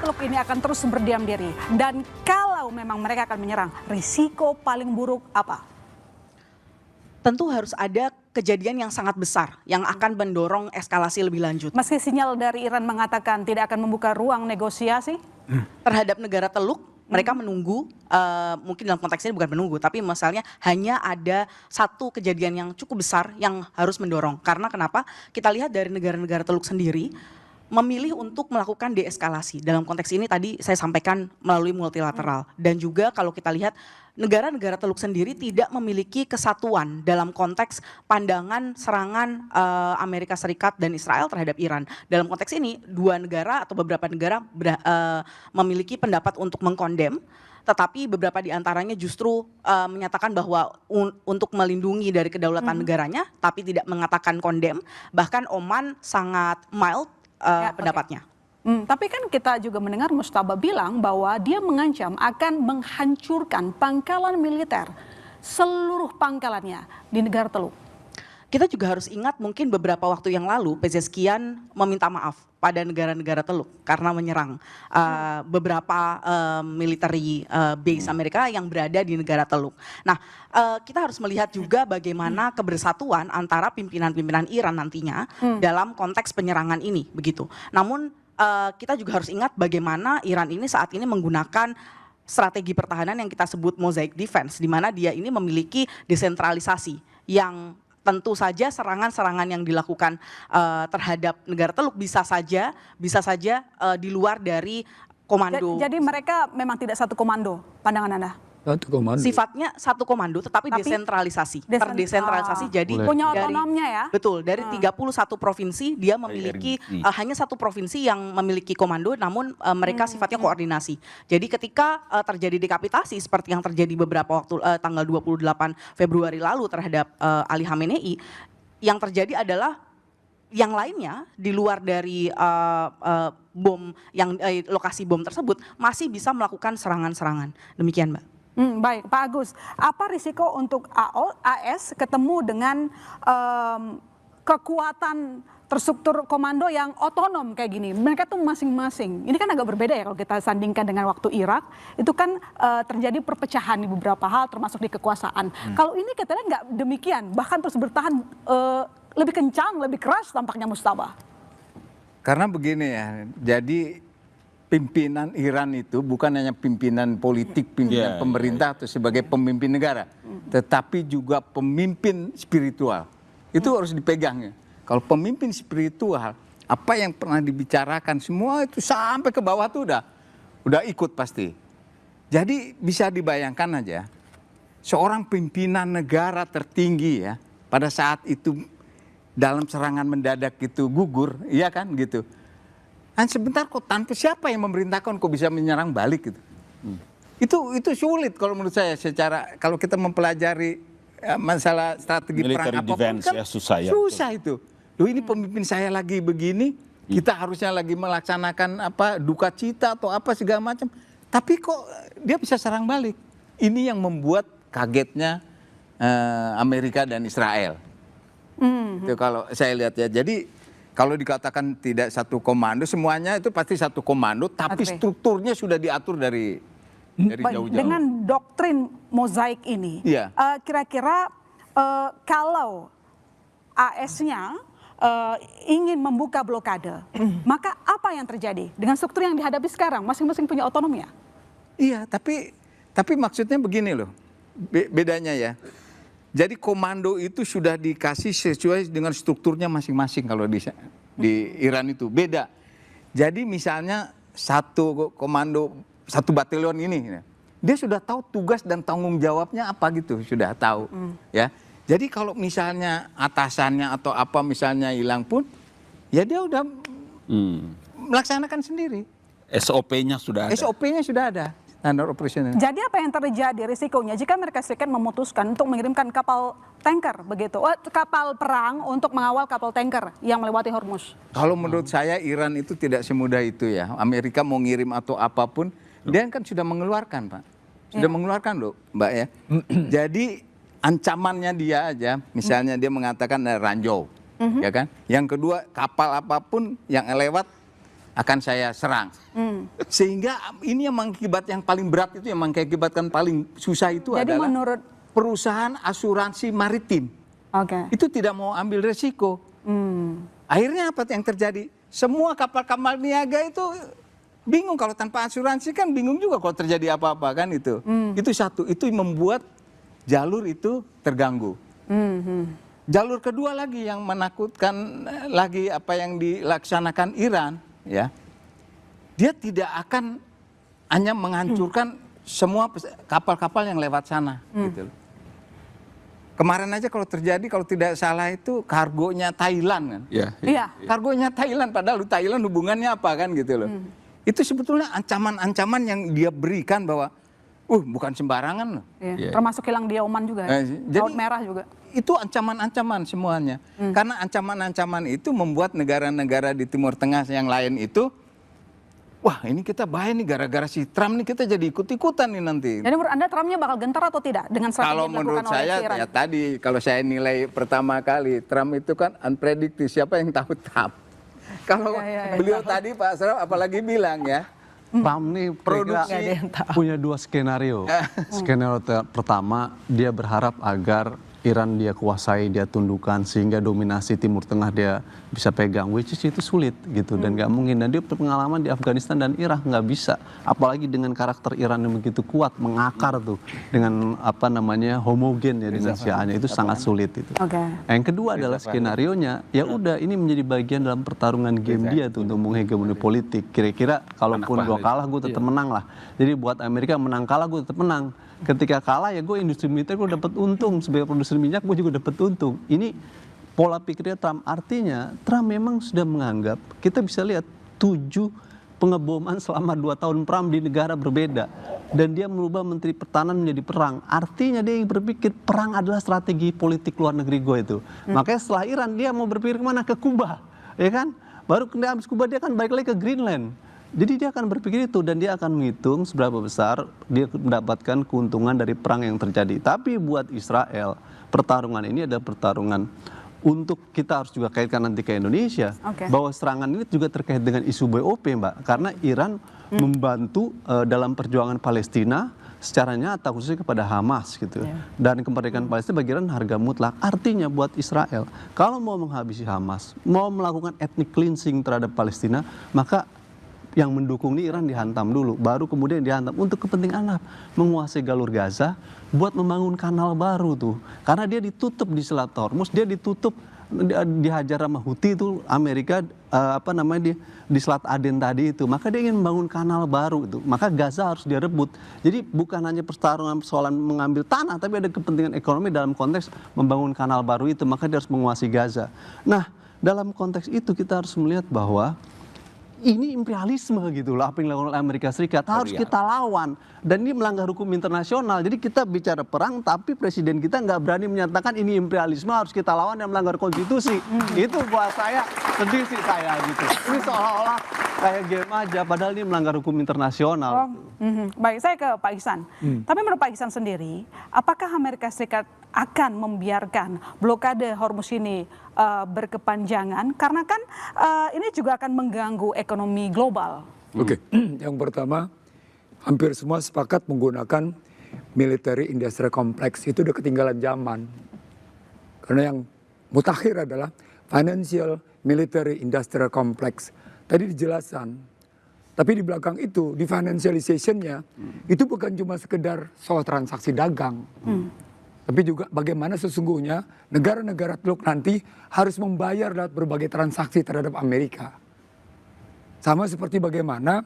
[SPEAKER 1] Teluk ini akan terus berdiam diri? Dan kalau memang mereka akan menyerang, risiko paling buruk apa?
[SPEAKER 3] Tentu harus ada kejadian yang sangat besar yang akan mendorong eskalasi lebih lanjut.
[SPEAKER 1] Meski sinyal dari Iran mengatakan tidak akan membuka ruang negosiasi?
[SPEAKER 3] Terhadap negara Teluk, mereka menunggu, mungkin dalam konteks ini bukan menunggu, tapi misalnya hanya ada satu kejadian yang cukup besar yang harus mendorong. Karena kenapa? Kita lihat dari negara-negara Teluk sendiri, memilih untuk melakukan deeskalasi. Dalam konteks ini tadi saya sampaikan melalui multilateral. Dan juga kalau kita lihat negara-negara Teluk sendiri tidak memiliki kesatuan dalam konteks pandangan serangan Amerika Serikat dan Israel terhadap Iran. Dalam konteks ini dua negara atau beberapa negara memiliki pendapat untuk mengkondem, tetapi beberapa di antaranya justru menyatakan bahwa untuk melindungi dari kedaulatan negaranya, tapi tidak mengatakan kondem. Bahkan Oman sangat mild pendapatnya.
[SPEAKER 1] Tapi kan kita juga mendengar Mujtaba bilang bahwa dia mengancam akan menghancurkan pangkalan militer, seluruh pangkalannya di negara Teluk.
[SPEAKER 3] Kita juga harus ingat mungkin beberapa waktu yang lalu Pezeshkian meminta maaf pada negara-negara Teluk karena menyerang beberapa military base Amerika yang berada di negara Teluk. Nah, kita harus melihat juga bagaimana kebersatuan antara pimpinan-pimpinan Iran nantinya dalam konteks penyerangan ini, begitu. Namun kita juga harus ingat bagaimana Iran ini saat ini menggunakan strategi pertahanan yang kita sebut mosaic defense, di mana dia ini memiliki desentralisasi yang tentu saja serangan-serangan yang dilakukan terhadap negara Teluk bisa saja di luar dari komando.
[SPEAKER 1] Jadi mereka memang tidak satu komando, pandangan Anda?
[SPEAKER 5] Satu komando.
[SPEAKER 3] Sifatnya satu komando tetapi desentralisasi, terdesentralisasi. Jadi
[SPEAKER 1] punya otonomnya ya?
[SPEAKER 3] Betul, dari 31 provinsi dia memiliki hanya satu provinsi yang memiliki komando, namun mereka sifatnya koordinasi. Jadi ketika terjadi dekapitasi seperti yang terjadi beberapa waktu tanggal 28 Februari lalu terhadap Ali Khamenei, yang terjadi adalah yang lainnya di luar dari bom yang lokasi bom tersebut masih bisa melakukan serangan-serangan. Demikian, Mbak.
[SPEAKER 1] Baik, Pak Agus, apa risiko untuk AS ketemu dengan kekuatan terstruktur komando yang otonom kayak gini? Mereka tuh masing-masing, ini kan agak berbeda ya kalau kita sandingkan dengan waktu Irak, itu kan terjadi perpecahan di beberapa hal termasuk di kekuasaan. Kalau ini kita lihat nggak demikian, bahkan terus bertahan lebih kencang, lebih keras tampaknya Mujtaba.
[SPEAKER 4] Karena begini ya, jadi pimpinan Iran itu bukan hanya pimpinan politik, pimpinan pemerintah atau sebagai pemimpin negara, tetapi juga pemimpin spiritual. Itu harus dipegang ya. Kalau pemimpin spiritual, apa yang pernah dibicarakan semua itu sampai ke bawah tuh udah ikut pasti. Jadi bisa dibayangkan aja, seorang pimpinan negara tertinggi ya, pada saat itu dalam serangan mendadak itu gugur, iya kan gitu. Dan sebentar kok tanpa siapa yang memerintahkan kok bisa menyerang balik gitu. Itu sulit kalau menurut saya secara kalau kita mempelajari masalah strategi
[SPEAKER 2] military
[SPEAKER 4] perang apapun
[SPEAKER 2] defense
[SPEAKER 4] kan
[SPEAKER 2] ya susah ya.
[SPEAKER 4] Susah itu. Loh ini pemimpin saya lagi begini, kita harusnya lagi melaksanakan apa duka cita atau apa segala macam. Tapi kok dia bisa serang balik. Ini yang membuat kagetnya Amerika dan Israel. Itu kalau saya lihat ya. Jadi kalau dikatakan tidak satu komando, semuanya itu pasti satu komando, tapi strukturnya sudah diatur dari jauh-jauh.
[SPEAKER 1] Dengan doktrin mozaik ini, kira-kira kalau AS-nya ingin membuka blokade, maka apa yang terjadi dengan struktur yang dihadapi sekarang? Masing-masing punya otonomi ya?
[SPEAKER 4] Iya, tapi maksudnya begini loh, bedanya ya. Jadi komando itu sudah dikasih sesuai dengan strukturnya masing-masing kalau di Iran itu beda. Jadi misalnya satu komando, satu batalion ini, dia sudah tahu tugas dan tanggung jawabnya apa gitu, sudah tahu. Ya. Jadi kalau misalnya atasannya atau apa misalnya hilang pun, ya dia udah melaksanakan sendiri.
[SPEAKER 2] SOP-nya sudah ada.
[SPEAKER 4] SOP-nya sudah ada. Standar operasional.
[SPEAKER 1] Jadi apa yang terjadi risikonya jika Amerika Serikat memutuskan untuk mengirimkan kapal tanker begitu, kapal perang untuk mengawal kapal tanker yang melewati Hormuz?
[SPEAKER 4] Kalau menurut saya Iran itu tidak semudah itu ya. Amerika mau ngirim atau apapun, dia kan sudah mengeluarkan Pak. Sudah mengeluarkan loh Mbak ya. Jadi ancamannya dia aja, misalnya dia mengatakan ranjau, ya kan. Yang kedua kapal apapun yang lewat akan saya serang. Sehingga ini yang mengakibat yang paling berat itu, yang mengakibatkan paling susah itu
[SPEAKER 1] Jadi
[SPEAKER 4] adalah
[SPEAKER 1] menurut
[SPEAKER 4] perusahaan asuransi maritim. Itu tidak mau ambil resiko. Akhirnya apa yang terjadi? Semua kapal-kapal niaga itu bingung, kalau tanpa asuransi kan bingung juga kalau terjadi apa-apa kan itu. Itu satu, itu membuat jalur itu terganggu. Jalur kedua lagi yang menakutkan lagi apa yang dilaksanakan Iran, ya. Dia tidak akan hanya menghancurkan semua kapal-kapal yang lewat sana, gitu loh. Kemarin aja kalau terjadi, kalau tidak salah itu kargonya Thailand kan.
[SPEAKER 1] Iya.
[SPEAKER 4] Kargonya Thailand, padahal Thailand hubungannya apa kan gitu loh. Itu sebetulnya ancaman-ancaman yang dia berikan bahwa bukan sembarangan loh.
[SPEAKER 1] Iya. Termasuk kilang di Oman juga. Laut Merah juga.
[SPEAKER 4] Itu ancaman-ancaman semuanya. Karena ancaman-ancaman itu membuat negara-negara di Timur Tengah yang lain itu, wah ini kita bahaya nih gara-gara si Trump nih, kita jadi ikut-ikutan nih nanti.
[SPEAKER 1] Jadi menurut Anda Trumpnya bakal gentar atau tidak dengan strategi
[SPEAKER 4] Kalau
[SPEAKER 1] yang dilakukan
[SPEAKER 4] menurut saya
[SPEAKER 1] oleh Iran?
[SPEAKER 4] ya tadi, kalau saya nilai pertama kali, Trump itu kan unpredictable, siapa yang tahu Trump. Kalau beliau tadi Pak Asraf apalagi bilang ya,
[SPEAKER 6] Trump nih
[SPEAKER 4] produksi
[SPEAKER 6] punya dua skenario. Skenario pertama, dia berharap agar Iran dia kuasai, dia tundukkan, sehingga dominasi Timur Tengah dia bisa pegang, which is itu sulit gitu, dan nggak mungkin. Dan dia pengalaman di Afghanistan dan Irak nggak bisa, apalagi dengan karakter Iran yang begitu kuat, mengakar tuh dengan apa namanya homogen ya dengan Syiahnya, itu sangat sulit itu. Yang kedua adalah skenarionya, ya udah ini menjadi bagian dalam pertarungan game dia tuh untuk menghegemoni politik. Kira-kira kalaupun gue kalah gue tetap menang lah. Jadi buat Amerika menang kalah gue tetap menang. Ketika kalah ya gue industri militer gue dapat untung, sebagai produser minyak gue juga dapat untung. Ini pola pikirnya Trump. Artinya Trump memang sudah menganggap, kita bisa lihat 7 pengeboman selama 2 tahun perang di negara berbeda, dan dia merubah menteri pertahanan menjadi perang. Artinya dia yang berpikir perang adalah strategi politik luar negeri gue itu. Makanya setelah Iran dia mau berpikir kemana? Ke Kuba, ya kan? Baru habis Kuba dia kan balik lagi ke Greenland. Jadi dia akan berpikir itu, dan dia akan menghitung seberapa besar dia mendapatkan keuntungan dari perang yang terjadi. Tapi buat Israel, pertarungan ini adalah pertarungan untuk kita harus juga kaitkan nanti ke Indonesia, bahwa serangan ini juga terkait dengan isu BOP, Mbak. Karena Iran membantu dalam perjuangan Palestina secara nyata, khususnya kepada Hamas gitu. Dan kemerdekaan Palestina bagi Iran harga mutlak. Artinya buat Israel, kalau mau menghabisi Hamas, mau melakukan ethnic cleansing terhadap Palestina, maka yang mendukung ini Iran dihantam dulu, baru kemudian dihantam untuk kepentingan apa? Menguasai jalur Gaza, buat membangun kanal baru tuh. Karena dia ditutup di Selat Hormuz, dia ditutup, dihajar sama Houthi itu Amerika di Selat Aden tadi itu. Maka dia ingin membangun kanal baru itu. Maka Gaza harus dia rebut. Jadi bukan hanya pertarungan persoalan mengambil tanah, tapi ada kepentingan ekonomi dalam konteks membangun kanal baru itu. Maka dia harus menguasai Gaza. Nah, dalam konteks itu kita harus melihat bahwa ini imperialisme gitu loh, apa yang dilakukan oleh Amerika Serikat harus kita lawan, dan ini melanggar hukum internasional. Jadi kita bicara perang tapi presiden kita nggak berani menyatakan ini imperialisme, harus kita lawan dan melanggar konstitusi. Itu buat saya sedih sih saya gitu. Ini seolah-olah kayak game aja, padahal ini melanggar hukum internasional.
[SPEAKER 1] Baik, saya ke Pak Ihsan. Tapi menurut Pak Ihsan sendiri, apakah Amerika Serikat akan membiarkan blokade Hormuz ini berkepanjangan? Karena kan ini juga akan mengganggu ekonomi global.
[SPEAKER 5] Yang pertama, hampir semua sepakat menggunakan military industrial complex. Itu udah ketinggalan zaman. Karena yang mutakhir adalah financial military industrial complex. Tadi dijelaskan. Tapi di belakang itu, di financialization-nya, itu bukan cuma sekedar soal transaksi dagang. Tapi juga bagaimana sesungguhnya negara-negara teluk nanti harus membayar lewat berbagai transaksi terhadap Amerika. Sama seperti bagaimana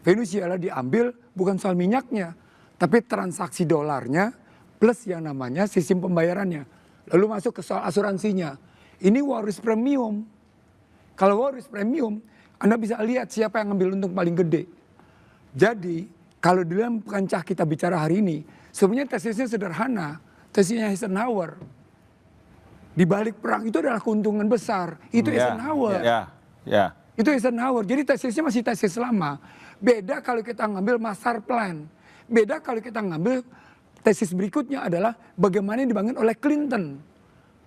[SPEAKER 5] Venezuela diambil bukan soal minyaknya, tapi transaksi dolarnya plus yang namanya sistem pembayarannya. Lalu masuk ke soal asuransinya. Ini war risk premium. Kalau war risk premium, Anda bisa lihat siapa yang ngambil untung paling gede. Jadi kalau di dalam kancah kita bicara hari ini, sebenarnya tesisnya sederhana. Tesisnya Eisenhower. Di balik perang itu adalah keuntungan besar. Itu Eisenhower. Itu Eisenhower. Jadi tesisnya masih tesis lama. Beda kalau kita ngambil master plan. Beda kalau kita ngambil tesis berikutnya adalah bagaimana yang dibangun oleh Clinton.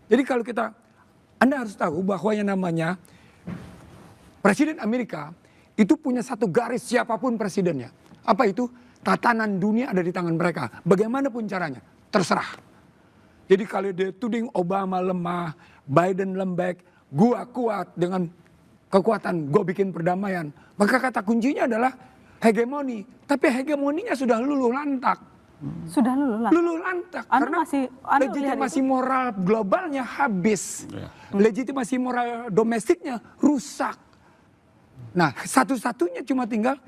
[SPEAKER 5] Jadi kalau Anda harus tahu bahwa yang namanya Presiden Amerika itu punya satu garis siapapun presidennya. Apa itu? Tatanan dunia ada di tangan mereka. Bagaimanapun caranya, terserah. Jadi kalau dia tuding Obama lemah, Biden lembek, gua kuat dengan kekuatan gua bikin perdamaian. Maka kata kuncinya adalah hegemoni. Tapi hegemoninya sudah luluh lantak.
[SPEAKER 1] Sudah luluh.
[SPEAKER 5] Luluh lantak. Karena legitimasi moral globalnya habis. Legitimasi moral domestiknya rusak. Nah, satu-satunya cuma tinggal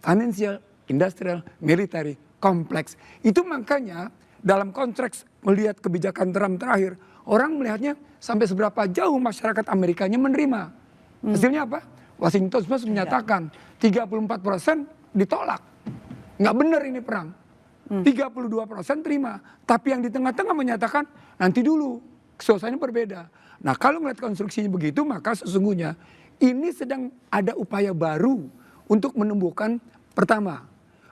[SPEAKER 5] financial, industrial, military, kompleks. Itu makanya dalam konteks melihat kebijakan Trump terakhir, orang melihatnya sampai seberapa jauh masyarakat Amerikanya menerima. Hasilnya apa? Washington Post menyatakan 34% ditolak. Nggak benar ini perang. 32% terima. Tapi yang di tengah-tengah menyatakan nanti dulu, suasananya berbeda. Nah, kalau melihat konstruksinya begitu, maka sesungguhnya ini sedang ada upaya baru untuk menumbuhkan, pertama,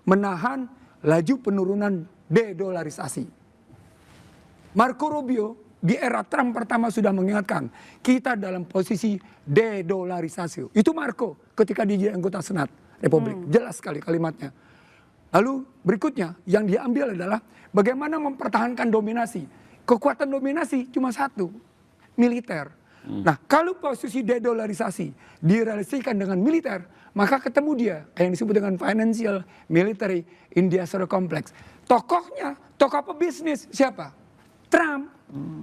[SPEAKER 5] menahan laju penurunan de-dolarisasi. Marco Rubio di era Trump pertama sudah mengingatkan, kita dalam posisi de-dolarisasi. Itu Marco ketika dia anggota Senat Republik. Jelas sekali kalimatnya. Lalu berikutnya yang dia ambil adalah bagaimana mempertahankan dominasi. Kekuatan dominasi cuma satu, militer. Nah, kalau posisi de-dolarisasi direalisasikan dengan militer, maka ketemu dia yang disebut dengan financial, military, industrial complex. Tokohnya, tokoh pebisnis siapa? Trump.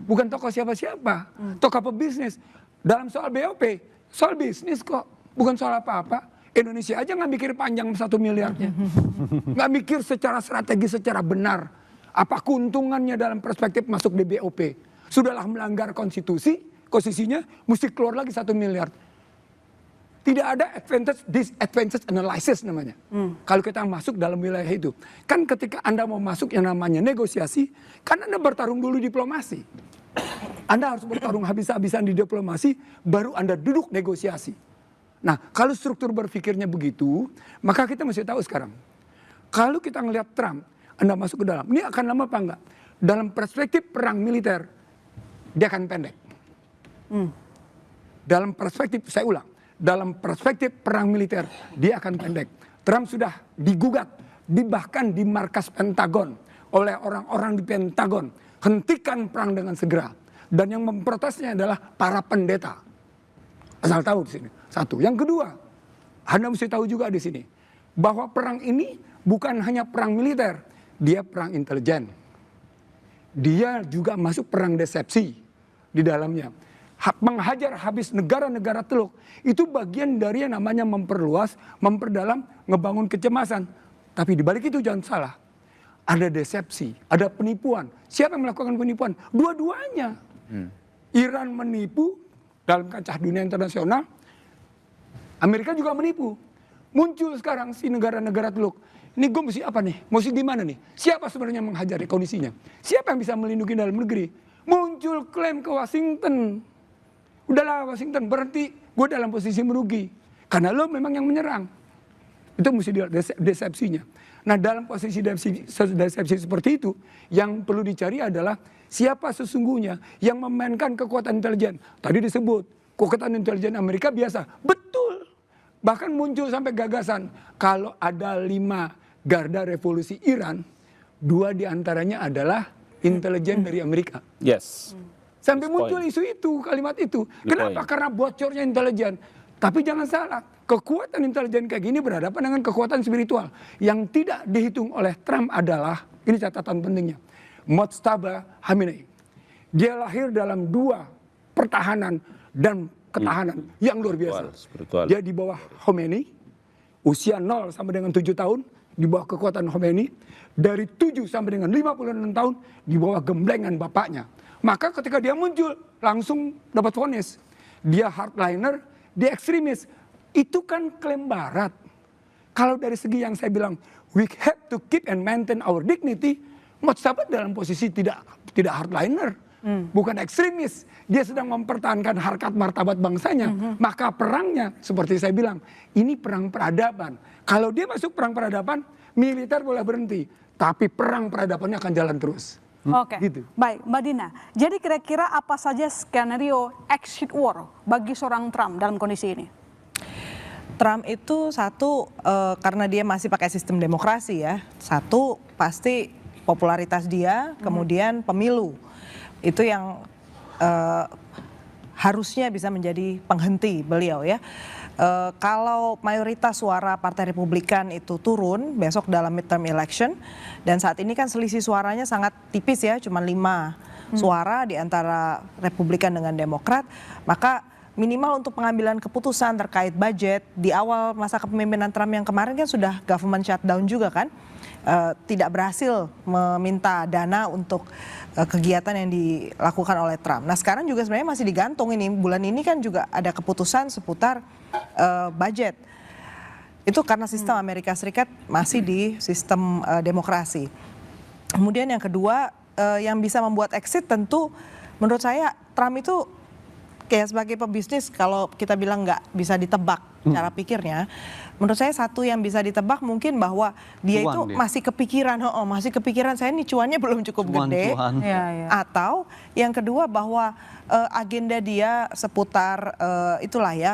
[SPEAKER 5] Bukan tokoh siapa-siapa. Tokoh pebisnis. Dalam soal BOP, soal bisnis kok. Bukan soal apa-apa. Indonesia aja nggak mikir panjang 1 miliarnya. Nggak mikir secara strategi, secara benar. Apa keuntungannya dalam perspektif masuk di BOP. Sudahlah melanggar konstitusi, posisinya mesti keluar lagi 1 miliar. Tidak ada disadvantage analysis namanya. Kalau kita masuk dalam wilayah itu. Kan ketika Anda mau masuk yang namanya negosiasi, kan Anda bertarung dulu diplomasi. Anda harus bertarung habis-habisan di diplomasi, baru Anda duduk negosiasi. Nah, kalau struktur berpikirnya begitu, maka kita mesti tahu sekarang. Kalau kita ngelihat Trump, Anda masuk ke dalam, ini akan lama apa enggak? Dalam perspektif perang militer, dia akan pendek. Dalam perspektif, saya ulang, dalam perspektif perang militer, dia akan pendek. Trump sudah digugat, bahkan di markas Pentagon, oleh orang-orang di Pentagon. Hentikan perang dengan segera. Dan yang memprotesnya adalah para pendeta. Asal tahu di sini. Satu. Yang kedua, Anda mesti tahu juga di sini. Bahwa perang ini bukan hanya perang militer. Dia perang intelijen. Dia juga masuk perang desepsi di dalamnya. Menghajar habis negara-negara teluk. Itu bagian dari yang namanya memperluas, memperdalam, ngebangun kecemasan. Tapi di balik itu jangan salah. Ada desepsi, ada penipuan. Siapa yang melakukan penipuan? Dua-duanya. Iran menipu dalam kancah dunia internasional. Amerika juga menipu. Muncul sekarang si negara-negara teluk. Ini gue mesti apa nih? Mesti gimana nih? Siapa sebenarnya menghajari kondisinya? Siapa yang bisa melindungi dalam negeri? Muncul klaim ke Washington. Udahlah Washington berhenti. Gue dalam posisi merugi. Karena lo memang yang menyerang. Itu mesti desepsinya. Nah, dalam posisi desepsi seperti itu, yang perlu dicari adalah siapa sesungguhnya yang memainkan kekuatan intelijen. Tadi disebut, kekuatan intelijen Amerika biasa. Betul. Bahkan muncul sampai gagasan, kalau ada 5 garda revolusi Iran, 2 diantaranya adalah intelijen dari Amerika.
[SPEAKER 2] Yes.
[SPEAKER 5] Sampai muncul isu itu, kalimat itu. Kenapa? Karena bocornya intelijen. Tapi jangan salah, kekuatan intelijen kayak gini berhadapan dengan kekuatan spiritual. Yang tidak dihitung oleh Trump adalah, ini catatan pentingnya, Mojtaba Khamenei. Dia lahir dalam 2 pertahanan dan ketahanan yang luar biasa.
[SPEAKER 2] Spiritual.
[SPEAKER 5] Dia di bawah Khomeini, usia 0 sampai dengan 7 tahun, di bawah kekuatan Khomeini. Dari 7 sampai dengan 56 tahun, di bawah gemblengan bapaknya. Maka ketika dia muncul, langsung dapat vonis. Dia hardliner, dia ekstremis. Itu kan klaim barat. Kalau dari segi yang saya bilang, we have to keep and maintain our dignity, Mojtaba dalam posisi tidak hardliner. Bukan ekstremis. Dia sedang mempertahankan harkat martabat bangsanya. Maka perangnya, seperti saya bilang, ini perang peradaban. Kalau dia masuk perang peradaban, militer boleh berhenti. Tapi perang peradabannya akan jalan terus.
[SPEAKER 1] Oke,
[SPEAKER 5] Gitu.
[SPEAKER 1] baik Mbak Dina. Jadi kira-kira apa saja skenario exit war bagi seorang Trump dalam kondisi ini?
[SPEAKER 8] Trump itu satu karena dia masih pakai sistem demokrasi ya. Satu pasti popularitas dia, kemudian pemilu. Itu yang harusnya bisa menjadi penghenti beliau ya. Kalau mayoritas suara Partai Republikan itu turun besok dalam midterm election, dan saat ini kan selisih suaranya sangat tipis ya, cuma 5 suara di antara Republikan dengan Demokrat, maka minimal untuk pengambilan keputusan terkait budget di awal masa kepemimpinan Trump yang kemarin kan sudah government shutdown juga kan, tidak berhasil meminta dana untuk kegiatan yang dilakukan oleh Trump. Nah sekarang juga sebenarnya masih digantung ini, bulan ini kan juga ada keputusan seputar budget. Itu karena sistem Amerika Serikat masih di sistem demokrasi. Kemudian yang kedua yang bisa membuat exit tentu menurut saya Trump itu kayak sebagai pebisnis kalau kita bilang nggak bisa ditebak cara pikirnya, menurut saya satu yang bisa ditebak mungkin bahwa dia itu masih kepikiran saya ini cuannya belum cukup gede, atau yang kedua bahwa agenda dia seputar itulah ya,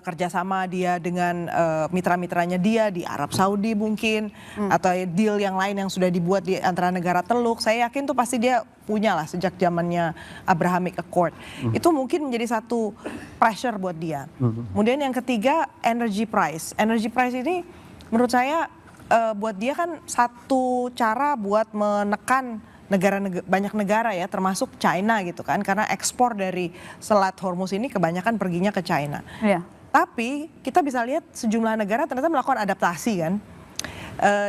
[SPEAKER 8] kerjasama dia dengan mitra-mitranya dia di Arab Saudi mungkin, atau deal yang lain yang sudah dibuat di antara negara Teluk, saya yakin tuh pasti dia punya lah sejak zamannya Abrahamic Accord. Itu mungkin menjadi satu pressure buat dia. Kemudian yang ketiga energy price. Energy price ini menurut saya buat dia kan satu cara buat menekan banyak negara ya, termasuk China gitu kan, karena ekspor dari Selat Hormuz ini kebanyakan perginya ke China. Tapi kita bisa lihat sejumlah negara ternyata melakukan adaptasi kan,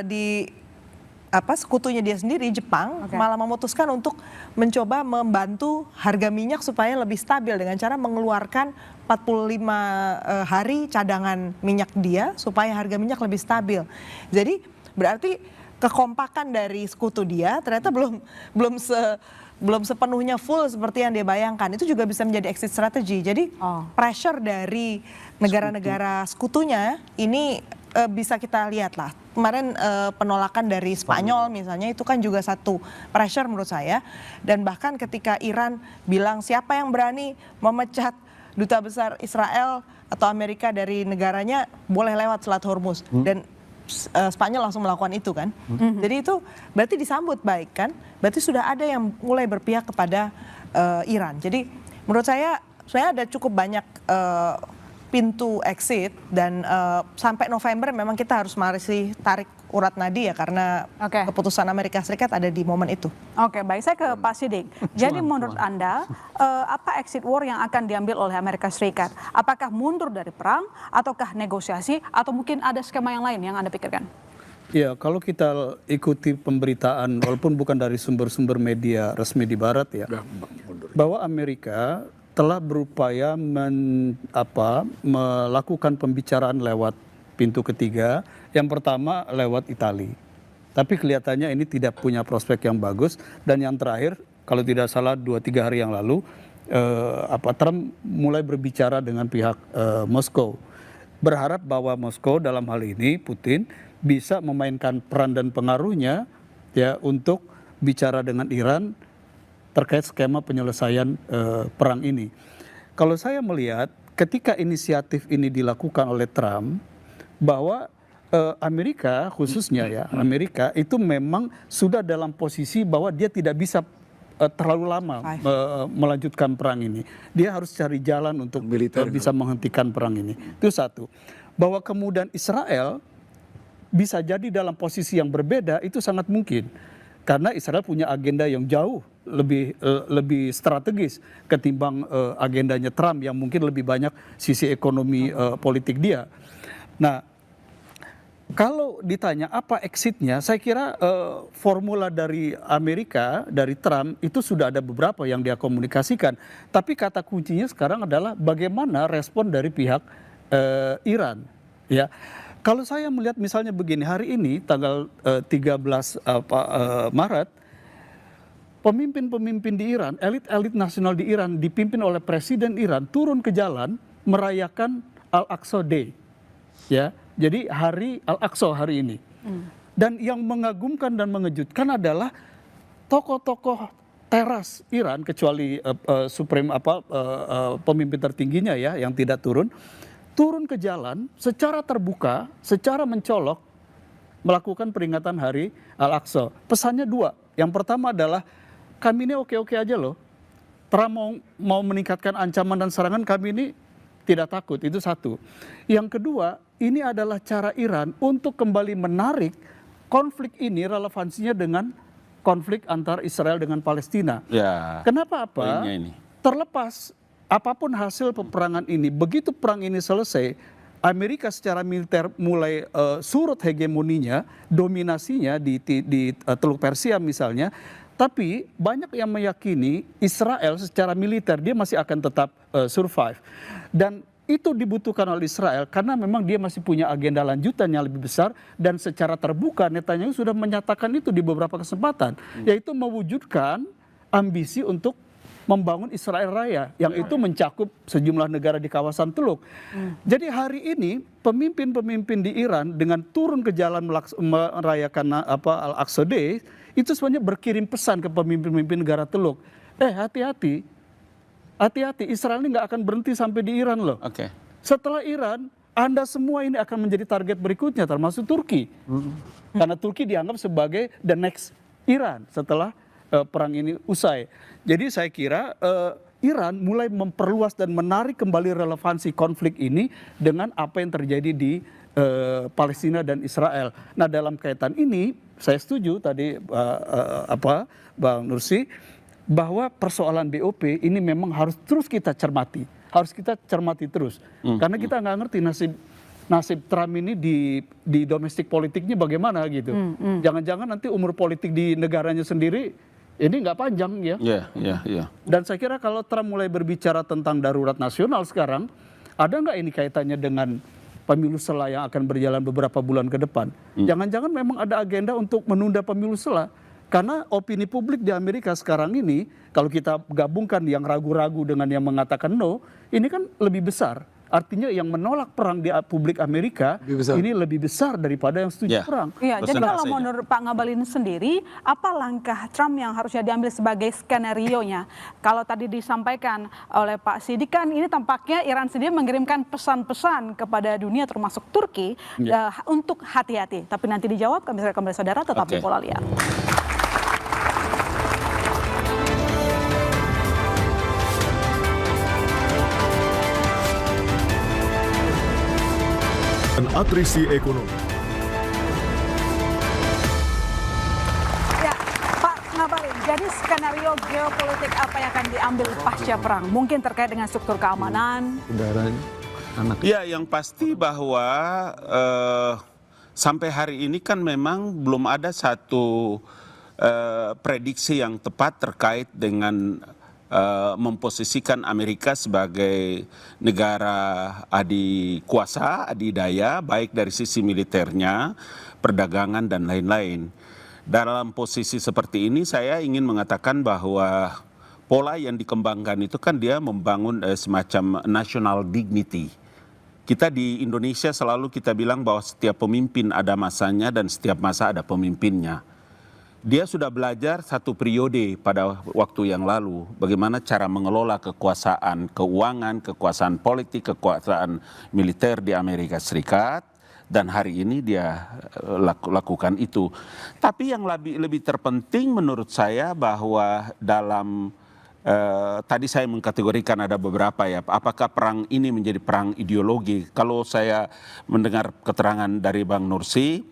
[SPEAKER 8] di sekutunya dia sendiri Jepang malah memutuskan untuk mencoba membantu harga minyak supaya lebih stabil dengan cara mengeluarkan 45 hari cadangan minyak dia supaya harga minyak lebih stabil. Jadi berarti kekompakan dari sekutu dia ternyata belum sepenuhnya full seperti yang dia bayangkan. Itu juga bisa menjadi exit strategy. Jadi pressure dari negara-negara sekutunya ini bisa kita lihat lah. Kemarin penolakan dari Spanyol misalnya itu kan juga satu pressure menurut saya. Dan bahkan ketika Iran bilang siapa yang berani memecat duta besar Israel atau Amerika dari negaranya boleh lewat Selat Hormuz. Dan Spanyol langsung melakukan itu kan. Jadi itu berarti disambut baik kan. Berarti sudah ada yang mulai berpihak kepada Iran. Jadi menurut saya ada cukup banyak pintu exit, dan sampai November memang kita harus masih tarik urat nadi ya, karena keputusan Amerika Serikat ada di momen itu.
[SPEAKER 1] Oke, baik, saya ke Pak Siddiq. Jadi menurut Anda apa exit war yang akan diambil oleh Amerika Serikat? Apakah mundur dari perang, ataukah negosiasi, atau mungkin ada skema yang lain yang Anda pikirkan?
[SPEAKER 7] Ya, kalau kita ikuti pemberitaan walaupun bukan dari sumber-sumber media resmi di Barat ya, bahwa Amerika telah berupaya melakukan pembicaraan lewat pintu ketiga. Yang pertama lewat Italia. Tapi kelihatannya ini tidak punya prospek yang bagus. Dan yang terakhir, kalau tidak salah 2-3 hari yang lalu, Trump mulai berbicara dengan pihak Moskow. Berharap bahwa Moskow dalam hal ini, Putin, bisa memainkan peran dan pengaruhnya ya untuk bicara dengan Iran terkait skema penyelesaian perang ini. Kalau saya melihat ketika inisiatif ini dilakukan oleh Trump, bahwa Amerika khususnya ya, Amerika itu memang sudah dalam posisi bahwa dia tidak bisa terlalu lama melanjutkan perang ini. Dia harus cari jalan untuk bisa menghentikan perang ini. Itu satu. Bahwa kemudian Israel bisa jadi dalam posisi yang berbeda itu sangat mungkin. Karena Israel punya agenda yang jauh lebih strategis ketimbang agendanya Trump yang mungkin lebih banyak sisi ekonomi politik dia. Nah, kalau ditanya apa exitnya, saya kira formula dari Amerika, dari Trump itu sudah ada beberapa yang dia komunikasikan. Tapi kata kuncinya sekarang adalah bagaimana respon dari pihak Iran. Ya, kalau saya melihat misalnya begini, hari ini tanggal 13 Maret, pemimpin-pemimpin di Iran, elit-elit nasional di Iran dipimpin oleh Presiden Iran turun ke jalan merayakan Al-Aqsa Day. Ya, jadi hari Al-Aqsa hari ini. Dan yang mengagumkan dan mengejutkan adalah tokoh-tokoh teras Iran, kecuali pemimpin tertingginya ya yang tidak turun, turun ke jalan secara terbuka, secara mencolok, melakukan peringatan Hari Al-Aqsa. Pesannya dua. Yang pertama adalah kami ini oke-oke aja loh. Trump mau meningkatkan ancaman dan serangan, kami ini tidak takut. Itu satu. Yang kedua, ini adalah cara Iran untuk kembali menarik konflik ini relevansinya dengan konflik antar Israel dengan Palestina.
[SPEAKER 2] Ya.
[SPEAKER 7] Kenapa apa?
[SPEAKER 2] Poinnya ini.
[SPEAKER 7] Terlepas apapun hasil peperangan ini, begitu perang ini selesai, Amerika secara militer mulai surut hegemoninya, dominasinya di Teluk Persia misalnya, tapi banyak yang meyakini Israel secara militer dia masih akan tetap survive. Dan itu dibutuhkan oleh Israel karena memang dia masih punya agenda lanjutan yang lebih besar, dan secara terbuka Netanyahu sudah menyatakan itu di beberapa kesempatan, yaitu mewujudkan ambisi untuk membangun Israel Raya yang itu mencakup sejumlah negara di kawasan Teluk. Jadi hari ini pemimpin-pemimpin di Iran dengan turun ke jalan merayakan Al-Aqsa Day itu sebenarnya berkirim pesan ke pemimpin-pemimpin negara Teluk. Hati-hati, hati-hati, Israel ini nggak akan berhenti sampai di Iran loh.
[SPEAKER 2] Oke.
[SPEAKER 7] Setelah Iran, Anda semua ini akan menjadi target berikutnya, termasuk Turki. Karena Turki dianggap sebagai the next Iran setelah perang ini usai. Jadi saya kira Iran mulai memperluas dan menarik kembali relevansi konflik ini dengan apa yang terjadi di Palestina dan Israel. Nah, dalam kaitan ini saya setuju tadi Bang Nursi bahwa persoalan BOP ini memang harus terus kita cermati, harus kita cermati terus, karena kita nggak ngerti nasib Trump ini di domestik politiknya bagaimana gitu. Jangan-jangan nanti umur politik di negaranya sendiri ini nggak panjang ya.
[SPEAKER 2] Iya.
[SPEAKER 7] Dan saya kira kalau Trump mulai berbicara tentang darurat nasional sekarang, ada nggak ini kaitannya dengan pemilu sela yang akan berjalan beberapa bulan ke depan? Jangan-jangan memang ada agenda untuk menunda pemilu sela. Karena opini publik di Amerika sekarang ini, kalau kita gabungkan yang ragu-ragu dengan yang mengatakan no, ini kan lebih besar. Artinya yang menolak perang di publik Amerika ini lebih besar daripada yang setuju perang.
[SPEAKER 1] Iya, jadi kalau menurut Pak Ngabalin sendiri, apa langkah Trump yang harusnya diambil sebagai skenario-nya? Kalau tadi disampaikan oleh Pak Sidik kan ini tampaknya Iran sendiri mengirimkan pesan-pesan kepada dunia termasuk Turki untuk hati-hati. Tapi nanti dijawab, kami kembali saudara tetap di Pola Liar.
[SPEAKER 9] Atrisi ekonomi.
[SPEAKER 1] Ya, Pak Ngabalin, jadi skenario geopolitik apa yang akan diambil pasca perang? Mungkin terkait dengan struktur keamanan.
[SPEAKER 2] Ya, yang pasti bahwa sampai hari ini kan memang belum ada satu prediksi yang tepat terkait dengan memposisikan Amerika sebagai negara adikuasa, adidaya, baik dari sisi militernya, perdagangan, dan lain-lain. Dalam posisi seperti ini saya ingin mengatakan bahwa pola yang dikembangkan itu kan dia membangun semacam national dignity. Kita di Indonesia selalu kita bilang bahwa setiap pemimpin ada masanya dan setiap masa ada pemimpinnya. Dia sudah belajar satu periode pada waktu yang lalu bagaimana cara mengelola kekuasaan keuangan, kekuasaan politik, kekuasaan militer di Amerika Serikat, dan hari ini dia lakukan itu. Tapi yang lebih terpenting menurut saya bahwa dalam tadi saya mengkategorikan ada beberapa ya, apakah perang ini menjadi perang ideologi? Kalau saya mendengar keterangan dari Bang Nursi,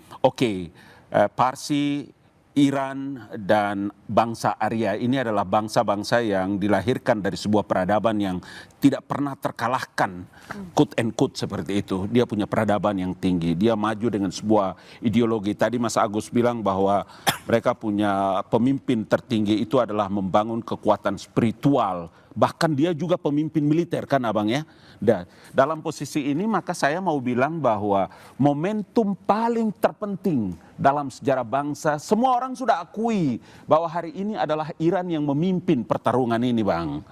[SPEAKER 2] Parsi, Iran dan bangsa Arya ini adalah bangsa-bangsa yang dilahirkan dari sebuah peradaban yang tidak pernah terkalahkan, quote and quote seperti itu. Dia punya peradaban yang tinggi, dia maju dengan sebuah ideologi. Tadi Mas Agus bilang bahwa mereka punya pemimpin tertinggi itu adalah membangun kekuatan spiritual. Bahkan dia juga pemimpin militer kan abang ya. Dan dalam posisi ini maka saya mau bilang bahwa momentum paling terpenting dalam sejarah bangsa, semua orang sudah akui bahwa hari ini adalah Iran yang memimpin pertarungan ini bang.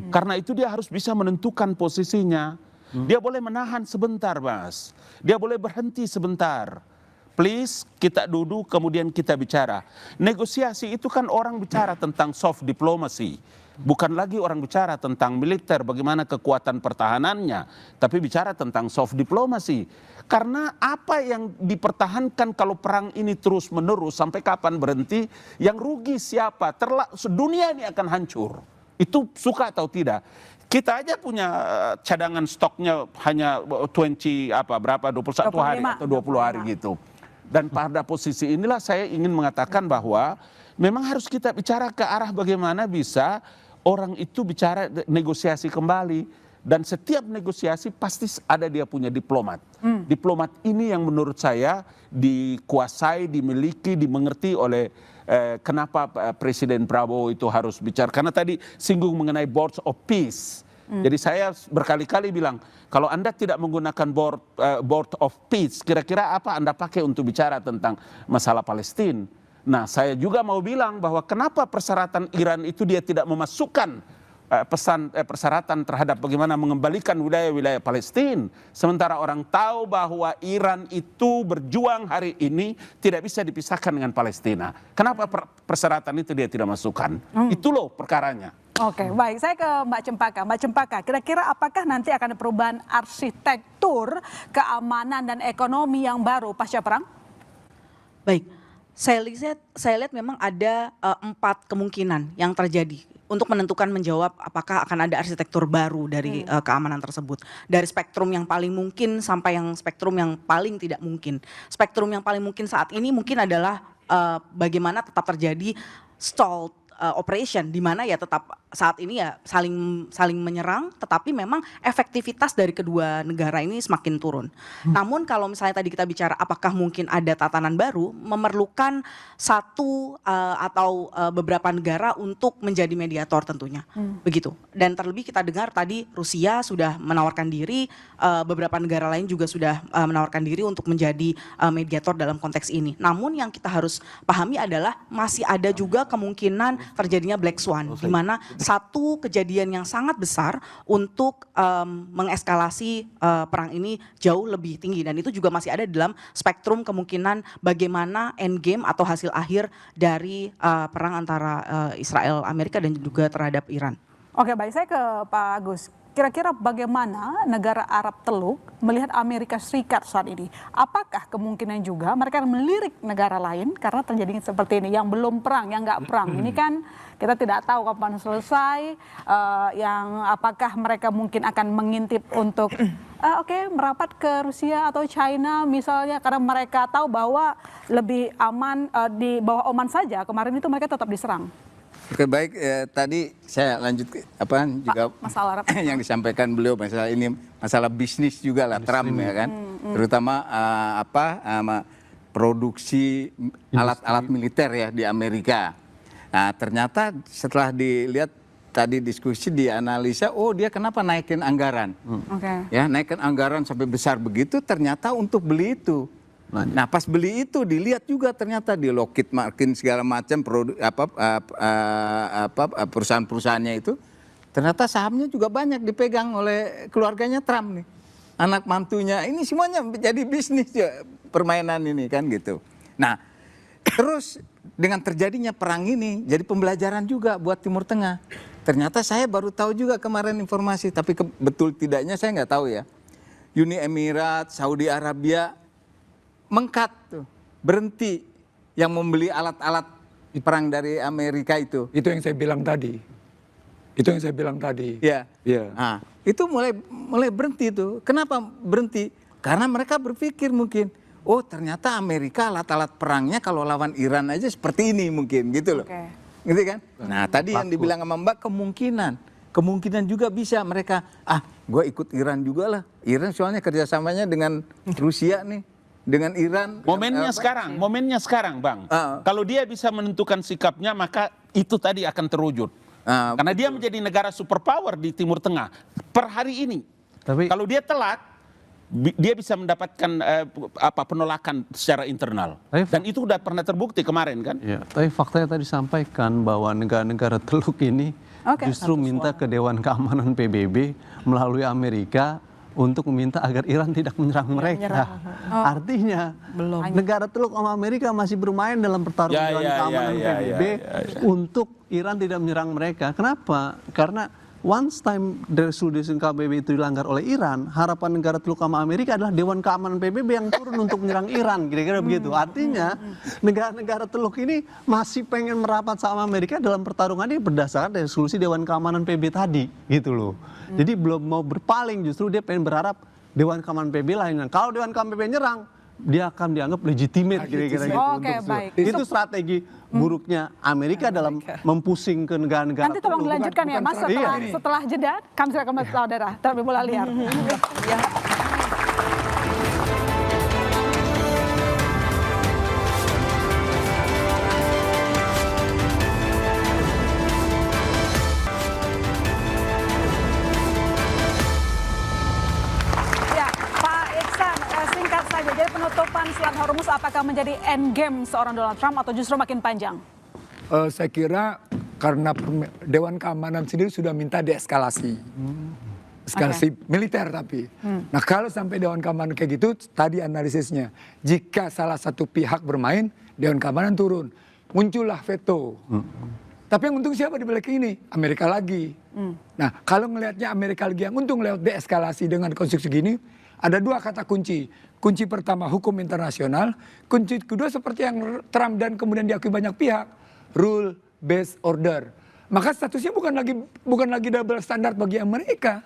[SPEAKER 2] Karena itu dia harus bisa menentukan posisinya. Dia boleh menahan sebentar Mas, dia boleh berhenti sebentar. Please kita duduk kemudian kita bicara. Negosiasi itu kan orang bicara tentang soft diplomacy. bukan lagi orang bicara tentang militer, bagaimana kekuatan pertahanannya, tapi bicara tentang soft diplomacy. Karena apa yang dipertahankan kalau perang ini terus menerus sampai kapan berhenti, yang rugi siapa? Dunia ini akan hancur. Itu suka atau tidak. Kita aja punya cadangan stoknya hanya 21 hari atau 20 hari gitu. Dan pada posisi inilah saya ingin mengatakan bahwa memang harus kita bicara ke arah bagaimana bisa orang itu bicara negosiasi kembali. Dan setiap negosiasi pasti ada dia punya diplomat. Diplomat ini yang menurut saya dikuasai, dimiliki, dimengerti oleh kenapa Presiden Prabowo itu harus bicara. Karena tadi singgung mengenai boards of peace. Jadi saya berkali-kali bilang, kalau Anda tidak menggunakan board of peace, kira-kira apa Anda pakai untuk bicara tentang masalah Palestina? Nah, saya juga mau bilang bahwa kenapa persyaratan Iran itu dia tidak memasukkan persyaratan terhadap bagaimana mengembalikan wilayah-wilayah Palestina. Sementara orang tahu bahwa Iran itu berjuang hari ini tidak bisa dipisahkan dengan Palestina. Kenapa persyaratan itu dia tidak masukkan? Itu loh perkaranya.
[SPEAKER 1] Oke, baik. Saya ke Mbak Cempaka. Mbak Cempaka, kira-kira apakah nanti akan ada perubahan arsitektur keamanan dan ekonomi yang baru pasca perang?
[SPEAKER 3] Baik, saya lihat memang ada 4 kemungkinan yang terjadi untuk menentukan menjawab apakah akan ada arsitektur baru dari keamanan tersebut. Dari spektrum yang paling mungkin sampai yang spektrum yang paling tidak mungkin. Spektrum yang paling mungkin saat ini mungkin adalah bagaimana tetap terjadi stalled operation, di mana ya tetap saat ini ya saling menyerang, tetapi memang efektivitas dari kedua negara ini semakin turun. Namun kalau misalnya tadi kita bicara apakah mungkin ada tatanan baru, memerlukan satu atau beberapa negara untuk menjadi mediator tentunya, begitu. Dan terlebih kita dengar tadi Rusia sudah menawarkan diri, beberapa negara lain juga sudah menawarkan diri untuk menjadi mediator dalam konteks ini. Namun yang kita harus pahami adalah masih ada juga kemungkinan terjadinya Black Swan, di mana satu kejadian yang sangat besar untuk mengeskalasi perang ini jauh lebih tinggi, dan itu juga masih ada dalam spektrum kemungkinan bagaimana endgame atau hasil akhir dari perang antara Israel, Amerika dan juga terhadap Iran.
[SPEAKER 1] Oke, baik, saya ke Pak Agus. Kira-kira bagaimana negara Arab Teluk melihat Amerika Serikat saat ini? Apakah kemungkinan juga mereka melirik negara lain karena terjadi seperti ini, yang belum perang, yang nggak perang? Ini kan kita tidak tahu kapan selesai, yang apakah mereka mungkin akan mengintip untuk merapat ke Rusia atau China misalnya, karena mereka tahu bahwa lebih aman di bawah Oman saja. Kemarin itu mereka tetap diserang.
[SPEAKER 4] Oke, baik, tadi saya lanjut juga
[SPEAKER 1] masalah
[SPEAKER 4] yang disampaikan beliau, masalah bisnis juga lah Trump ya kan, terutama produksi alat-alat militer ya di Amerika. Nah, ternyata setelah dilihat tadi diskusi dianalisa, oh dia kenapa naikin anggaran? Ya, naikin anggaran sampai besar begitu ternyata untuk beli itu. Nah, pas beli itu dilihat juga ternyata di Lockheed Martin segala macam perusahaan-perusahaannya itu ternyata sahamnya juga banyak dipegang oleh keluarganya Trump nih. Anak mantunya ini semuanya jadi bisnis ya, permainan ini kan gitu. Nah, terus dengan terjadinya perang ini jadi pembelajaran juga buat Timur Tengah. Ternyata saya baru tahu juga kemarin informasi, tapi betul tidaknya saya nggak tahu ya. Uni Emirat, Saudi Arabia mengkat tuh, berhenti yang membeli alat-alat perang dari Amerika itu.
[SPEAKER 5] Itu yang saya bilang tadi.
[SPEAKER 4] Ya. Nah, itu mulai berhenti tuh. Kenapa berhenti? Karena mereka berpikir mungkin, oh ternyata Amerika alat-alat perangnya kalau lawan Iran aja seperti ini mungkin gitu loh. Gitu kan? Nah, tadi yang dibilang sama Mbak kemungkinan juga bisa mereka, gue ikut Iran juga lah. Iran soalnya kerjasamanya dengan Rusia nih. Dengan Iran.
[SPEAKER 2] Momennya sekarang Bang. Kalau dia bisa menentukan sikapnya, maka itu tadi akan terwujud. Karena dia menjadi negara superpower di Timur Tengah per hari ini. Kalau dia telat, dia bisa mendapatkan penolakan secara internal. Dan itu sudah pernah terbukti kemarin kan.
[SPEAKER 6] Ya, tapi faktanya tadi sampaikan bahwa negara-negara Teluk ini justru minta ke Dewan Keamanan PBB melalui Amerika untuk meminta agar Iran tidak menyerang mereka. Artinya negara Teluk sama Amerika masih bermain dalam pertarungan keamanan PBB untuk Iran tidak menyerang mereka. Kenapa? Karena once time the resolution PBB itu dilanggar oleh Iran, harapan negara Teluk sama Amerika adalah Dewan Keamanan PBB yang turun untuk menyerang Iran, kira-kira begitu. Artinya negara-negara Teluk ini masih pengen merapat sama Amerika dalam pertarungan ini berdasarkan resolusi Dewan Keamanan PBB tadi, gitu loh. Jadi belum mau berpaling, justru dia pengen berharap Dewan Keamanan PBB lainnya. Kalau Dewan Keamanan PBB nyerang, dia akan dianggap legitimate, kira-kira gitu.
[SPEAKER 1] Oke, baik.
[SPEAKER 6] Itu strategi buruknya Amerika dalam mempusing ke negara-negara.
[SPEAKER 1] Nanti tolong dilanjutkan ya Mas setelah jeda kami akan masuk saudara terlebih bola liar. Ya, Pak Iksan, singkat saja, jadi penutupan Selat Hormuz apakah menjadi end game seorang Donald Trump atau justru makin panjang?
[SPEAKER 5] Saya kira karena Dewan Keamanan sendiri sudah minta deeskalasi. Eskalasi militer tapi. Nah kalau sampai Dewan Keamanan kayak gitu, tadi analisisnya. Jika salah satu pihak bermain, Dewan Keamanan turun. Muncullah veto. Tapi yang untung siapa di balik ini? Amerika lagi. Nah kalau ngelihatnya Amerika lagi yang untung lewat deeskalasi dengan konstruksi gini, ada dua kata kunci. Kunci pertama hukum internasional, kunci kedua seperti yang Trump dan kemudian diakui banyak pihak, rule based order. Maka statusnya bukan lagi double standard bagi Amerika.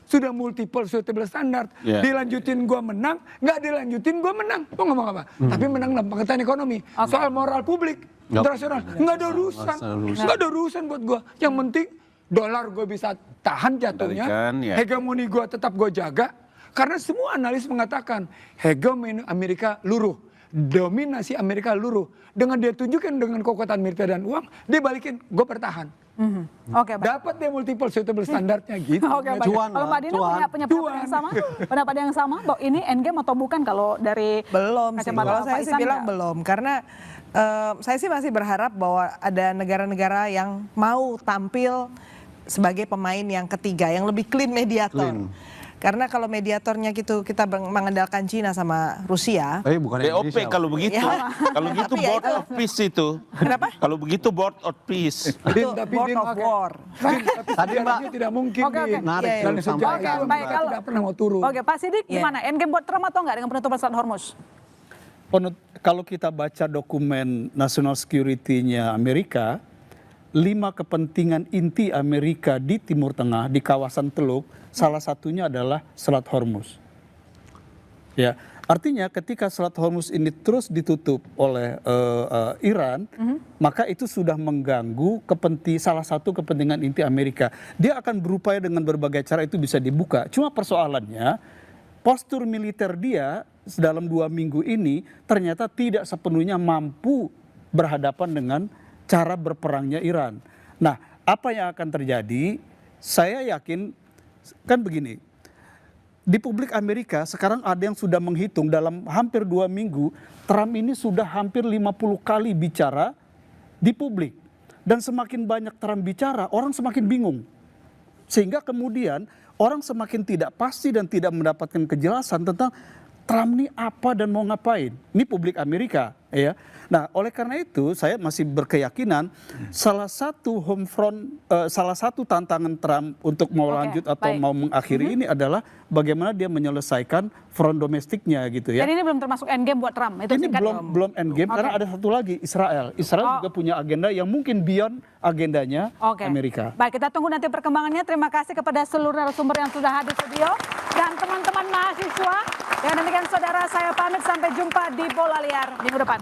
[SPEAKER 5] Sudah multiple standard. Dilanjutin gua menang, nggak dilanjutin gua menang. Mau ngomong apa? Tapi menang dalam pengertian ekonomi. Soal moral publik internasional nggak ada urusan. Nggak ada urusan buat gua. Yang penting dolar gua bisa tahan jatuhnya. Hegemoni gua tetap gua jaga. Karena semua analis mengatakan hegemoni Amerika luruh. Dominasi Amerika luruh. Dengan dia tunjukkan dengan kekuatan militer dan uang, dia balikin, gue bertahan.
[SPEAKER 1] Oke, baik.
[SPEAKER 5] Dapat dia multiple suitable standarnya gitu.
[SPEAKER 1] Oke, baik. Kalau Mbak Dina punya pendapat yang sama? Pendapat yang sama bahwa ini endgame atau bukan kalau dari
[SPEAKER 8] belum sih.
[SPEAKER 1] kacamata
[SPEAKER 8] Kalau
[SPEAKER 1] Pak
[SPEAKER 8] saya sih
[SPEAKER 1] Iksan
[SPEAKER 8] bilang
[SPEAKER 1] nggak?
[SPEAKER 8] belum. Karena saya sih masih berharap bahwa ada negara-negara yang mau tampil sebagai pemain yang ketiga, yang lebih clean mediator. Karena kalau mediatornya gitu kita mengandalkan Cina sama Rusia.
[SPEAKER 2] BOP kalau begitu. Kalau gitu board of peace itu.
[SPEAKER 8] Kenapa?
[SPEAKER 2] Kalau begitu board of peace.
[SPEAKER 8] Board of war.
[SPEAKER 5] Tadi Mbak tidak mungkin. Dan sejak itu Amerika tidak pernah mau turun.
[SPEAKER 1] Oke, Pak Sidik gimana? Endgame buat Trump atau enggak dengan penutupan Selat Hormuz?
[SPEAKER 7] Kalau kita baca dokumen national security-nya Amerika, 5 kepentingan inti Amerika di Timur Tengah, di kawasan Teluk, salah satunya adalah Selat Hormuz. Ya, artinya ketika Selat Hormuz ini terus ditutup oleh Iran, maka itu sudah mengganggu salah satu kepentingan inti Amerika. Dia akan berupaya dengan berbagai cara itu bisa dibuka. Cuma persoalannya, postur militer dia dalam 2 minggu ini ternyata tidak sepenuhnya mampu berhadapan dengan cara berperangnya Iran. Nah, apa yang akan terjadi? Saya yakin kan begini, di publik Amerika sekarang ada yang sudah menghitung dalam hampir 2 minggu, Trump ini sudah hampir 50 kali bicara di publik. Dan semakin banyak Trump bicara, orang semakin bingung. Sehingga kemudian orang semakin tidak pasti dan tidak mendapatkan kejelasan tentang Trump ini apa dan mau ngapain. Ini publik Amerika, ya. Nah, oleh karena itu saya masih berkeyakinan salah satu home front, salah satu tantangan Trump untuk mau lanjut atau mau mengakhiri ini adalah bagaimana dia menyelesaikan front domestiknya gitu ya.
[SPEAKER 1] Dan ini belum termasuk endgame buat Trump. Itu
[SPEAKER 7] ini belum endgame karena ada satu lagi Israel. Israel juga punya agenda yang mungkin beyond agendanya Amerika.
[SPEAKER 1] Baik, kita tunggu nanti perkembangannya. Terima kasih kepada seluruh narasumber yang sudah hadir di studio dan teman-teman mahasiswa. Dan demikian saudara, saya pamit sampai jumpa di Bola Liar minggu depan.